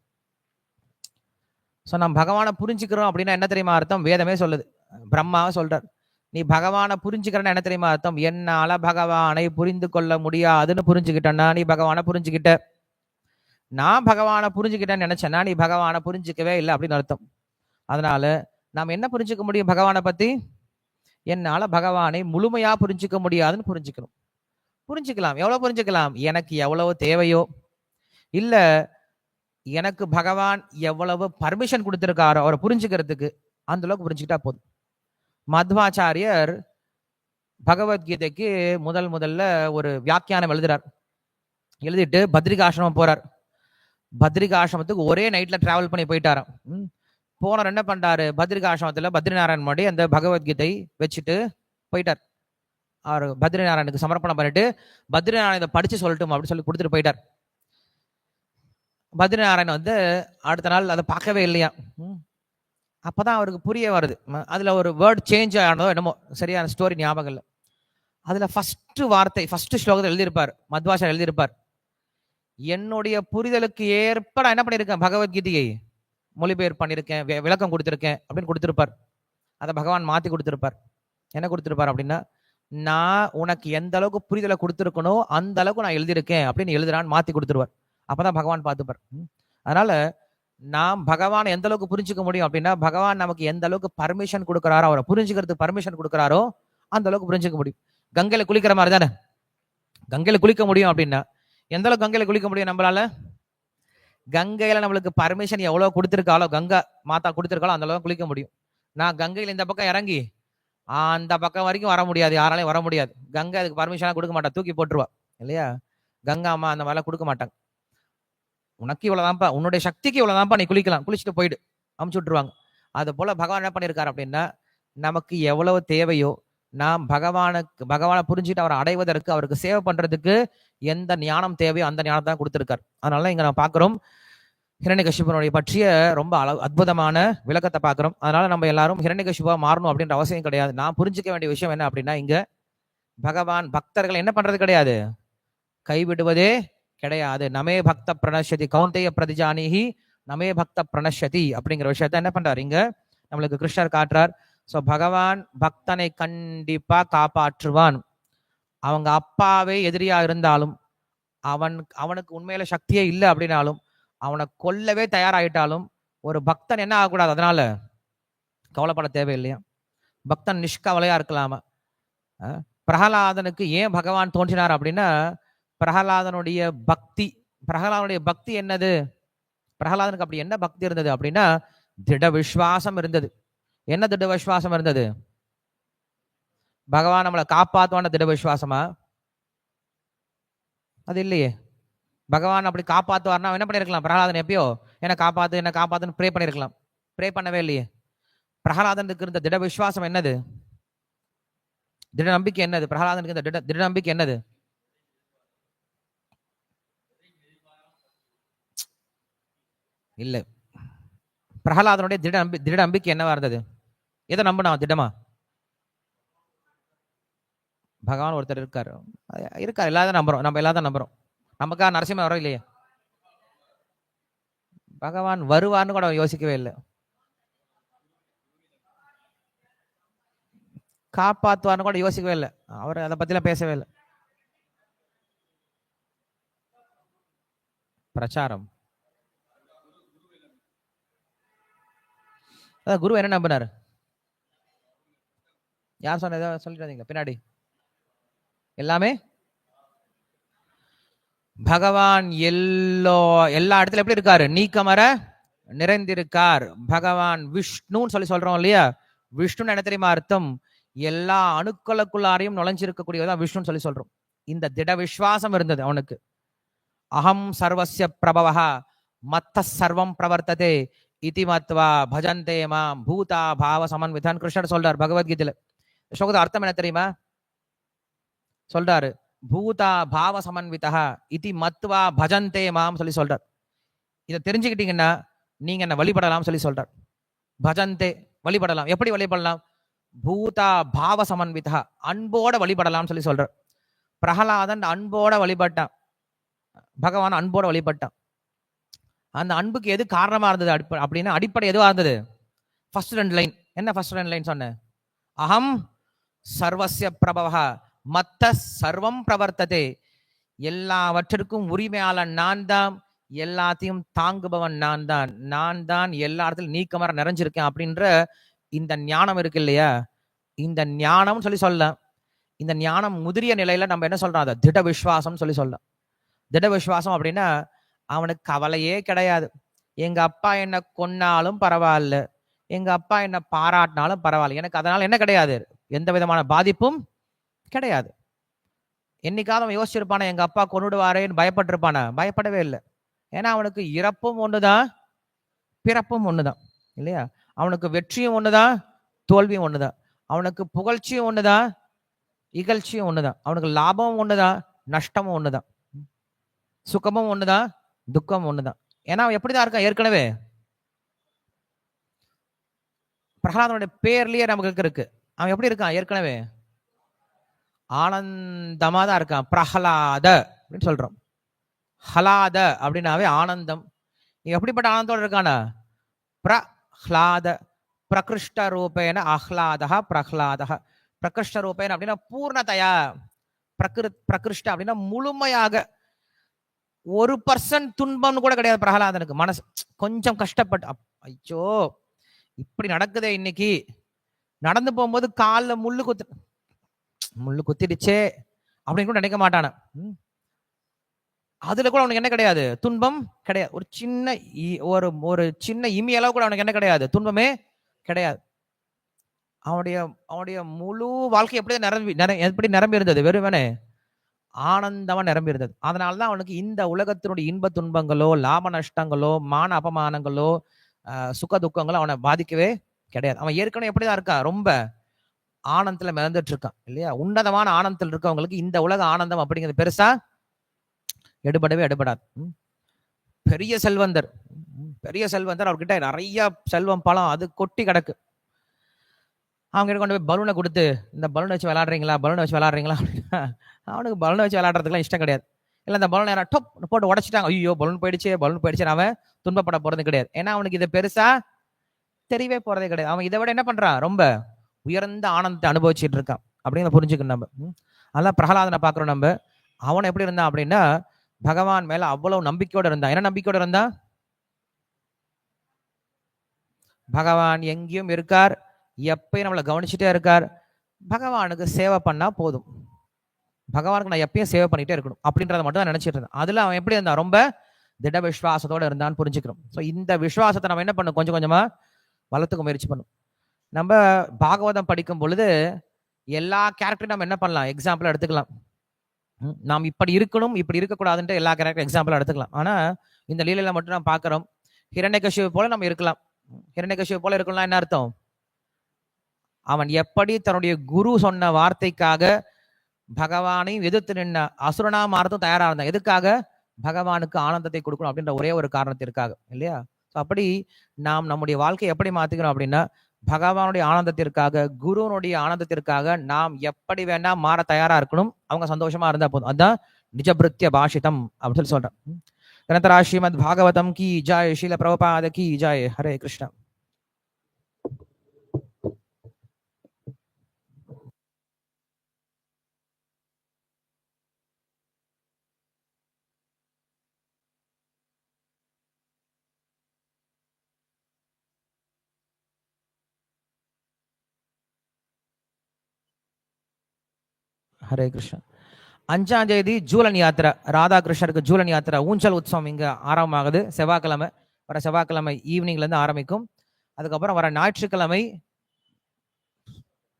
சோ நம்ம பகவானை புரிஞ்சுக்கிறோம் அப்படின்னா என்ன தெரியுமா அர்த்தம்? வேதமே சொல்லுது. பிரம்மாவை சொல்றார், நீ பகவானை புரிஞ்சுக்கிறன்னு என்ன தெரியுமா அர்த்தம்? என்னால பகவானை புரிந்து கொள்ள முடியாதுன்னு புரிஞ்சுக்கிட்டேன்னா நீ பகவானை புரிஞ்சுக்கிட்ட. நான் பகவானை புரிஞ்சுக்கிட்டேன்னு நினைச்சேன்னா நீ பகவானை புரிஞ்சுக்கவே இல்லை அப்படின்னு அர்த்தம். அதனால நாம் என்ன புரிஞ்சுக்க முடியும் பகவானை பத்தி? என்னால பகவானை முழுமையா புரிஞ்சுக்க முடியாதுன்னு புரிஞ்சுக்கணும். புரிஞ்சுக்கலாம். எவ்வளவு புரிஞ்சுக்கலாம்? எனக்கு எவ்வளவு தேவையோ, இல்ல எனக்கு பகவான் எவ்வளவு பர்மிஷன் கொடுத்திருக்காரோ அவரை புரிஞ்சுக்கிறதுக்கு, அந்த அளவுக்கு புரிஞ்சுக்கிட்டா போதும். மத்வாச்சாரியர் பகவத்கீதைக்கு முதல்ல ஒரு வியாக்கியானம் எழுதுறார். எழுதிட்டு பத்ரிகாசிரமம் போறார். பத்ரிகாசிரமத்துக்கு ஒரே நைட்ல டிராவல் பண்ணி போயிட்டாராம். போனார். என்ன பண்றாரு? பத்ரிகாசிரமத்துல பத்ரிநாராயண் முன்னாடி அந்த பகவத்கீதை வச்சுட்டு போயிட்டார். அவர் பத்ரிநாராயணுக்கு சமர்ப்பணம் பண்ணிட்டு பத்ரிநாராயண படிச்சு சொல்லட்டும் அப்படின்னு சொல்லி கொடுத்துட்டு போயிட்டார். பத்ரிநாராயணன் அடுத்த நாள் அதை பார்க்கவே இல்லையா. அப்பதான் அவருக்கு புரிய வருது. அதுல ஒரு வேர்ட் சேஞ்ச் ஆனதோ என்னமோ, சரியான ஸ்டோரி ஞாபகம் இல்லை. அதுல ஃபர்ஸ்ட் வார்த்தை, ஃபர்ஸ்ட் ஸ்லோகத்தை எழுதியிருப்பார், மத்வாச்சாரியர் எழுதியிருப்பார், என்னுடைய புரிதலுக்கு ஏற்ப நான் என்ன பண்ணியிருக்கேன்? பகவத்கீதையை மொழிபெயர்ப்பு பண்ணியிருக்கேன், விளக்கம் கொடுத்திருக்கேன் அப்படின்னு கொடுத்திருப்பார். அதை பகவான் மாத்தி கொடுத்திருப்பார். என்ன கொடுத்திருப்பார் அப்படின்னா, நான் உனக்கு எந்த அளவுக்கு புரிதலை கொடுத்திருக்கணும் அந்த அளவுக்கு நான் எழுதியிருக்கேன் அப்படின்னு எழுதுறான்னு மாத்தி கொடுத்துருவார். அப்பதான் பகவான் பார்த்துப்பார். அதனால நாம் பகவான் எந்த அளவுக்கு புரிஞ்சுக்க முடியும் அப்படின்னா, பகவான் நமக்கு எந்த அளவுக்கு பர்மிஷன் கொடுக்குறாரோ, அவரை புரிஞ்சுக்கிறதுக்கு பர்மிஷன் கொடுக்குறாரோ அந்த அளவுக்கு புரிஞ்சுக்க முடியும். கங்கையில குளிக்கிற மாதிரி தானே. கங்கையில குளிக்க முடியும் அப்படின்னா எந்த அளவுக்கு கங்கையில குளிக்க முடியும் நம்மளால? கங்கையில நம்மளுக்கு பர்மிஷன் எவ்வளவு கொடுத்திருக்காளோ, கங்கா மாதா கொடுத்திருக்காளோ அந்த அளவுக்கு குளிக்க முடியும். நான் கங்கையில இந்த பக்கம் இறங்கி அந்த பக்கம் வரைக்கும் வர முடியாது, யாராலையும் வர முடியாது. கங்கை அதுக்கு பர்மிஷனா கொடுக்க மாட்டா, தூக்கி போட்டுருவா இல்லையா? கங்கா அம்மா அந்த மாதிரிலாம் கொடுக்க மாட்டாங்க. உனக்கு இவ்வளவுதான்ப்பா, உன்னுடைய சக்திக்கு இவ்வளவுதான்ப்பா, நீ குளிக்கலாம், குளிச்சுட்டு போயிடு, அமுச்சு விட்டுருவாங்க. அது போல பகவான் என்ன பண்ணிருக்காரு அப்படின்னா, நமக்கு எவ்வளவு தேவையோ நாம் பகவானை புரிஞ்சுட்டு அவரை அடைவதற்கு, அவருக்கு சேவை பண்றதுக்கு எந்த ஞானம் தேவையோ அந்த ஞானத்தை தான் கொடுத்திருக்காரு. அதனால இங்க நம்ம பாக்குறோம் ஹிரண்யகசிபனுடைய பற்றிய ரொம்ப அற்புதமான விளக்கத்தை பாக்குறோம். அதனால நம்ம எல்லாரும் ஹிரண்யகசிபா மாறணும் அப்படின்ற அவசியம் கிடையாது. நான் புரிஞ்சுக்க வேண்டிய விஷயம் என்ன அப்படின்னா, இங்க பகவான் பக்தர்கள் என்ன பண்றது கிடையாது, கைவிடுவதே கிடையாது. நமே பக்த பிரணஷதி கௌந்தேய பிரதிஜானிஹி நமே பக்த பிரணஷதி அப்படிங்கிற விஷயத்த என்ன பண்றாரு இங்க நம்மளுக்கு கிருஷ்ணர் காட்டுறார். சோ பகவான் பக்தனை கண்டிப்பா காப்பாற்றுவான். அவங்க அப்பாவே எதிரியா இருந்தாலும், அவனுக்கு உண்மையில சக்தியே இல்லை அப்படின்னாலும், அவனை கொல்லவே தயாராயிட்டாலும் ஒரு பக்தன் என்ன ஆகக்கூடாது, அதனால கவலைப்பட தேவையில்லையா? பக்தன் நிஷ்கவலையா இருக்கலாமா? பிரகலாதனுக்கு ஏன் பகவான் தோன்றினார் அப்படின்னா, பிரகலாதனுடைய பக்தி என்னது? பிரகலாதனுக்கு அப்படி என்ன பக்தி இருந்தது அப்படின்னா, திட விசுவாசம் இருந்தது. என்ன திட விசுவாசம் இருந்தது? பகவான் நம்மளை காப்பாத்துவான திட விசுவாசமா? அது இல்லையே. பகவான் அப்படி காப்பாத்துவார்னா என்ன பண்ணிருக்கலாம்? பிரகலாதன் எப்பயோ என்ன காப்பாத்துன்னு ப்ரே பண்ணிருக்கலாம். ப்ரே பண்ணவே இல்லையே. பிரகலாதனுக்கு இருந்த திட விசுவாசம் என்னது? திட நம்பிக்கை என்னது? பிரகலாதனுக்கு இந்த திட நம்பிக்கை என்னது? இல்ல, பிரகலாதனுடைய திட நம்பிக்கை என்னவா இருந்தது? எதை நம்பினா திடமா? பகவான் ஒருத்தர் இருக்காரு. எல்லாரும் நம்புறோம், நம்ம எல்லாரும் நம்புறோம். நமக்கா நரசிம்ம வரும் இல்லையே? பகவான் வருவார்னு கூட யோசிக்கவே இல்லை. காப்பாத்துவார்னு கூட யோசிக்கவே இல்லை. அவர் அதை பத்திலாம் பேசவே இல்லை. பிரச்சாரம். குரு என்ன நம்பினாரு? யார் சொன்ன? சொல்லிட்டு பின்னாடி எல்லாமே பகவான் எல்லா இடத்துல எப்படி இருக்காரு? நீக்கமர நிறைந்திருக்கார். பகவான் விஷ்ணுன்னு சொல்றோம் இல்லையா? விஷ்ணு என்ன தெரியுமா அர்த்தம்? எல்லா அணுக்களுக்குள்ளாரையும் நுழைஞ்சிருக்கக்கூடியதான் விஷ்ணுன்னு சொல்றோம். இந்த திட விசுவாசம் இருந்தது அவனுக்கு. அகம் சர்வஸ்ய பிரபவஹ மத்த சர்வம் பிரவர்த்ததே இதி மத்வா பஜந்தே மாம் பூதா பாவ சமன்விதான் கிருஷ்ணர் சொல்றார் பகவத்கீதையில. ஸ்லோகத்து அர்த்தம் என்ன தெரியுமா? சொல்றாரு, பூதா பாவ சமன்விதா இதி மத்வா பஜந்தே மாம் சொல்றார். இதை தெரிஞ்சுக்கிட்டீங்கன்னா நீங்க என்ன வழிபடலாம் சொல்றார். பஜந்தே வழிபடலாம். எப்படி வழிபடலாம்? பூதா பாவ சமன்விதா அன்போட வழிபடலாம் சொல்றார். பிரகலாதன் அன்போட வழிபட்டான். பகவான் அன்போட வழிபட்டான். அந்த அன்புக்கு எது காரணமா இருந்தது அப்படின்னா, அடிப்படை எதுவா இருந்தது? First 2 line. என்ன ஃபர்ஸ்ட் 2 லைன் சொன்ன? அகம் சர்வஸ்ய பிரபவஹ மத்த சர்வம் பிரவர்த்ததே. எல்லாவற்றிற்கும் உரிமையாளன் நான் தான், எல்லாத்தையும் தாங்குபவன் நான் தான் எல்லா இடத்துலையும் நீக்கமர நிறைஞ்சிருக்கேன் அப்படின்ற இந்த ஞானம் இருக்கு இல்லையா? இந்த ஞானம் சொல்லலாம். இந்த ஞானம் முதிரிய நிலையில நம்ம என்ன சொல்றோம்? அதை திட விசுவாசம் சொல்லலாம். திட விசுவாசம் அப்படின்னா அவனுக்கு கவலையே கிடையாது. எங்க அப்பா என்ன கொன்னாலும் பரவாயில்ல, எங்க அப்பா என்ன பாராட்டினாலும் பரவாயில்ல, எனக்கு அதனால என்ன கிடையாது? எந்த விதமான பாதிப்பும் கிடையாது. என்னைக்காவது அவன் யோசிச்சிருப்பானா எங்க அப்பா கொன்னுடுவாரேன்னு பயப்பட்டிருப்பானா? பயப்படவே இல்லை. ஏன்னா அவனுக்கு இறப்பும் ஒண்ணுதான், பிறப்பும் ஒண்ணுதான் இல்லையா? அவனுக்கு வெற்றியும் ஒண்ணுதான், தோல்வியும் ஒண்ணுதான். அவனுக்கு புகழ்ச்சியும் ஒண்ணுதான், இகழ்ச்சியும் ஒண்ணுதான். அவனுக்கு லாபமும் ஒண்ணுதான், நஷ்டமும் ஒண்ணுதான். சுகமும் ஒண்ணுதான், துக்கம் ஒண்ணுதான். ஏன்னா அவன் எப்படிதான் இருக்கான்? ஏற்கனவே பிரகலாதனுடைய பேர்லயே நமக்கு இருக்கு. அவன் எப்படி இருக்கான்? ஏற்கனவே ஆனந்தமா தான் இருக்கான். பிரகலாத அப்படின்னு சொல்றோம். ஹலாத அப்படின்னாவே ஆனந்தம். எப்படிப்பட்ட ஆனந்தோட இருக்கானா? பிரஹ்லாத பிரகிருஷ்ட ரூபேன ஆஹ்லாதா பிரஹ்லாதா. பிரகிருஷ்ட ரூபேன அப்படின்னா பூர்ணதயா, பிரகிருஷ்ட அப்படின்னா முழுமையாக. 1% துன்பம்னு கூட கிடையாது பிரகலாதனுக்கு. மனசு கொஞ்சம் கஷ்டப்பட்டு, ஐயோ இப்படி நடக்குதே, இன்னைக்கு நடந்து போகும்போது காலில் முள்ளு குத்திடுச்சே அப்படின்னு கூட நினைக்க மாட்டான. அதுல கூட அவனுக்கு என்ன கிடையாது? துன்பம் கிடையாது. ஒரு சின்ன இமி அளவு கூட அவனுக்கு என்ன கிடையாது? துன்பமே கிடையாது. அவனுடைய முழு வாழ்க்கை எப்படி நிரம்பி இருந்தது? வெறுமனே ஆனந்தமா நிரம்பி இருந்தது. அதனாலதான் அவனுக்கு இந்த உலகத்தினுடைய இன்ப துன்பங்களோ, லாப நஷ்டங்களோ, மான அபமானங்களோ, சுக துக்கங்களோ அவனை பாதிக்கவே கிடையாது. அவன் ஏற்கனவே எப்படிதான் இருக்கான்? ரொம்ப ஆனந்தத்துல மிதந்துட்டு இருக்கான் இல்லையா? உன்னதமான ஆனந்தத்தில் இருக்கவங்களுக்கு இந்த உலக ஆனந்தம் அப்படிங்கிறது பெருசா எடுபடாது. பெரிய செல்வந்தர் அவர்கிட்ட நிறைய செல்வம் பழம் அது கொட்டி கிடக்கு. அவங்க கிட்ட கொண்டு போய் பலூனை கொடுத்து, இந்த பலூனை வச்சு விளையாடுறீங்களா அப்படின்னா அவனுக்கு பலூனை வச்சு விளையாடுறதுக்குலாம் இஷ்டம் கிடையாது. இல்லை இந்த பலூன் யாரா டொப் போட்டு உடச்சிட்டாங்க, ஐயோ பலூன் போயிடுச்சு அவன் துன்பப்பட போறது கிடையாது. ஏன்னா அவனுக்கு இது பெருசா தெரியவே போறதே கிடையாது. அவன் இதை விட என்ன பண்றான்? ரொம்ப உயர்ந்த ஆனந்தத்தை அனுபவிச்சுட்டு இருக்கான் அப்படின்னு புரிஞ்சுக்கணும் நம்ம. அதெல்லாம் பிரகலாதனை பாக்குறோம் நம்ம. அவன் எப்படி இருந்தான் அப்படின்னா பகவான் மேல அவ்வளவு நம்பிக்கையோட இருந்தான். என்ன நம்பிக்கையோட இருந்தான்? பகவான் எங்கேயும் இருக்கார், எப்பயும் நம்மளை கவனிச்சுட்டே இருக்கார். பகவானுக்கு சேவை பண்ணா போதும், பகவானுக்கு நான் எப்பயும் சேவை பண்ணிட்டே இருக்கணும் அப்படின்றத மட்டும் தான் நினைச்சிட்டு இருந்தேன். அதுல அவன் எப்படி இருந்தான், ரொம்ப திட விசுவாசத்தோட இருந்தான்னு புரிஞ்சுக்கிறோம். ஸோ இந்த விசுவாசத்தை நம்ம என்ன பண்ணும், கொஞ்சம் கொஞ்சமா வளர்த்துக்க முயற்சி பண்ணும். நம்ம பாகவதம் படிக்கும் பொழுது எல்லா கேரக்டரும் நம்ம என்ன பண்ணலாம், எக்ஸாம்பிள் எடுத்துக்கலாம். நாம் இப்படி இருக்கணும் இப்படி இருக்கக்கூடாதுன்ட்டு எல்லா கேரக்டர் எக்ஸாம்பிள் எடுத்துக்கலாம். ஆனா இந்த லீலையில மட்டும் நம்ம பார்க்கிறோம், ஹிரண்யகசிபு போல நம்ம இருக்கலாம். ஹிரண்யகசிபு போல இருக்கணும்னா என்ன அர்த்தம், அவன் எப்படி தன்னுடைய குரு சொன்ன வார்த்தைக்காக பகவானையும் எதிர்த்து நின்ன அசுரனா மாறதும் தயாரா இருந்தான். எதுக்காக, பகவானுக்கு ஆனந்தத்தை கொடுக்கணும் அப்படின்ற ஒரே ஒரு காரணத்திற்காக, இல்லையா? அப்படி நாம் நம்முடைய வாழ்க்கையை எப்படி மாத்திக்கிறோம் அப்படின்னா, பகவானுடைய ஆனந்தத்திற்காக, குருனுடைய ஆனந்தத்திற்காக நாம் எப்படி வேணா மாற தயாரா இருக்கணும். அவங்க சந்தோஷமா இருந்தா போதும். அதுதான் நிஜபிருத்திய பாஷிதம் அப்படின்னு சொல்லி சொல்றேன். கிரந்தரா ஸ்ரீமத் பாகவதம் கி ஜாய், ஸ்ரீல பிரபுபாத கி ஜாய். ஹரே கிருஷ்ணா. ஹரே கிருஷ்ணா. 5ஆம் தேதி ஜூலன் யாத்திரை, ராதாகிருஷ்ணருக்கு ஜூலன் யாத்திரை ஊஞ்சல் உற்சவம் இங்க ஆரம்பமாகுது. செவ்வாய்க்கிழமை, வர செவ்வாய்க்கிழமை ஈவினிங்ல இருந்து ஆரம்பிக்கும். அதுக்கப்புறம் வர ஞாயிற்றுக்கிழமை,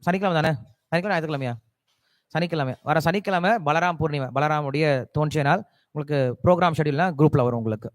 சனிக்கிழமை தானே, சனிக்கிழமை ஞாயிற்றுக்கிழமையா, சனிக்கிழமை, வர சனிக்கிழமை பலராம் பூர்ணிமை, பலராமுடைய தோன்றிய நாள். உங்களுக்கு ப்ரோக்ராம் ஷெடியூல்னா குரூப்ல வரும் உங்களுக்கு.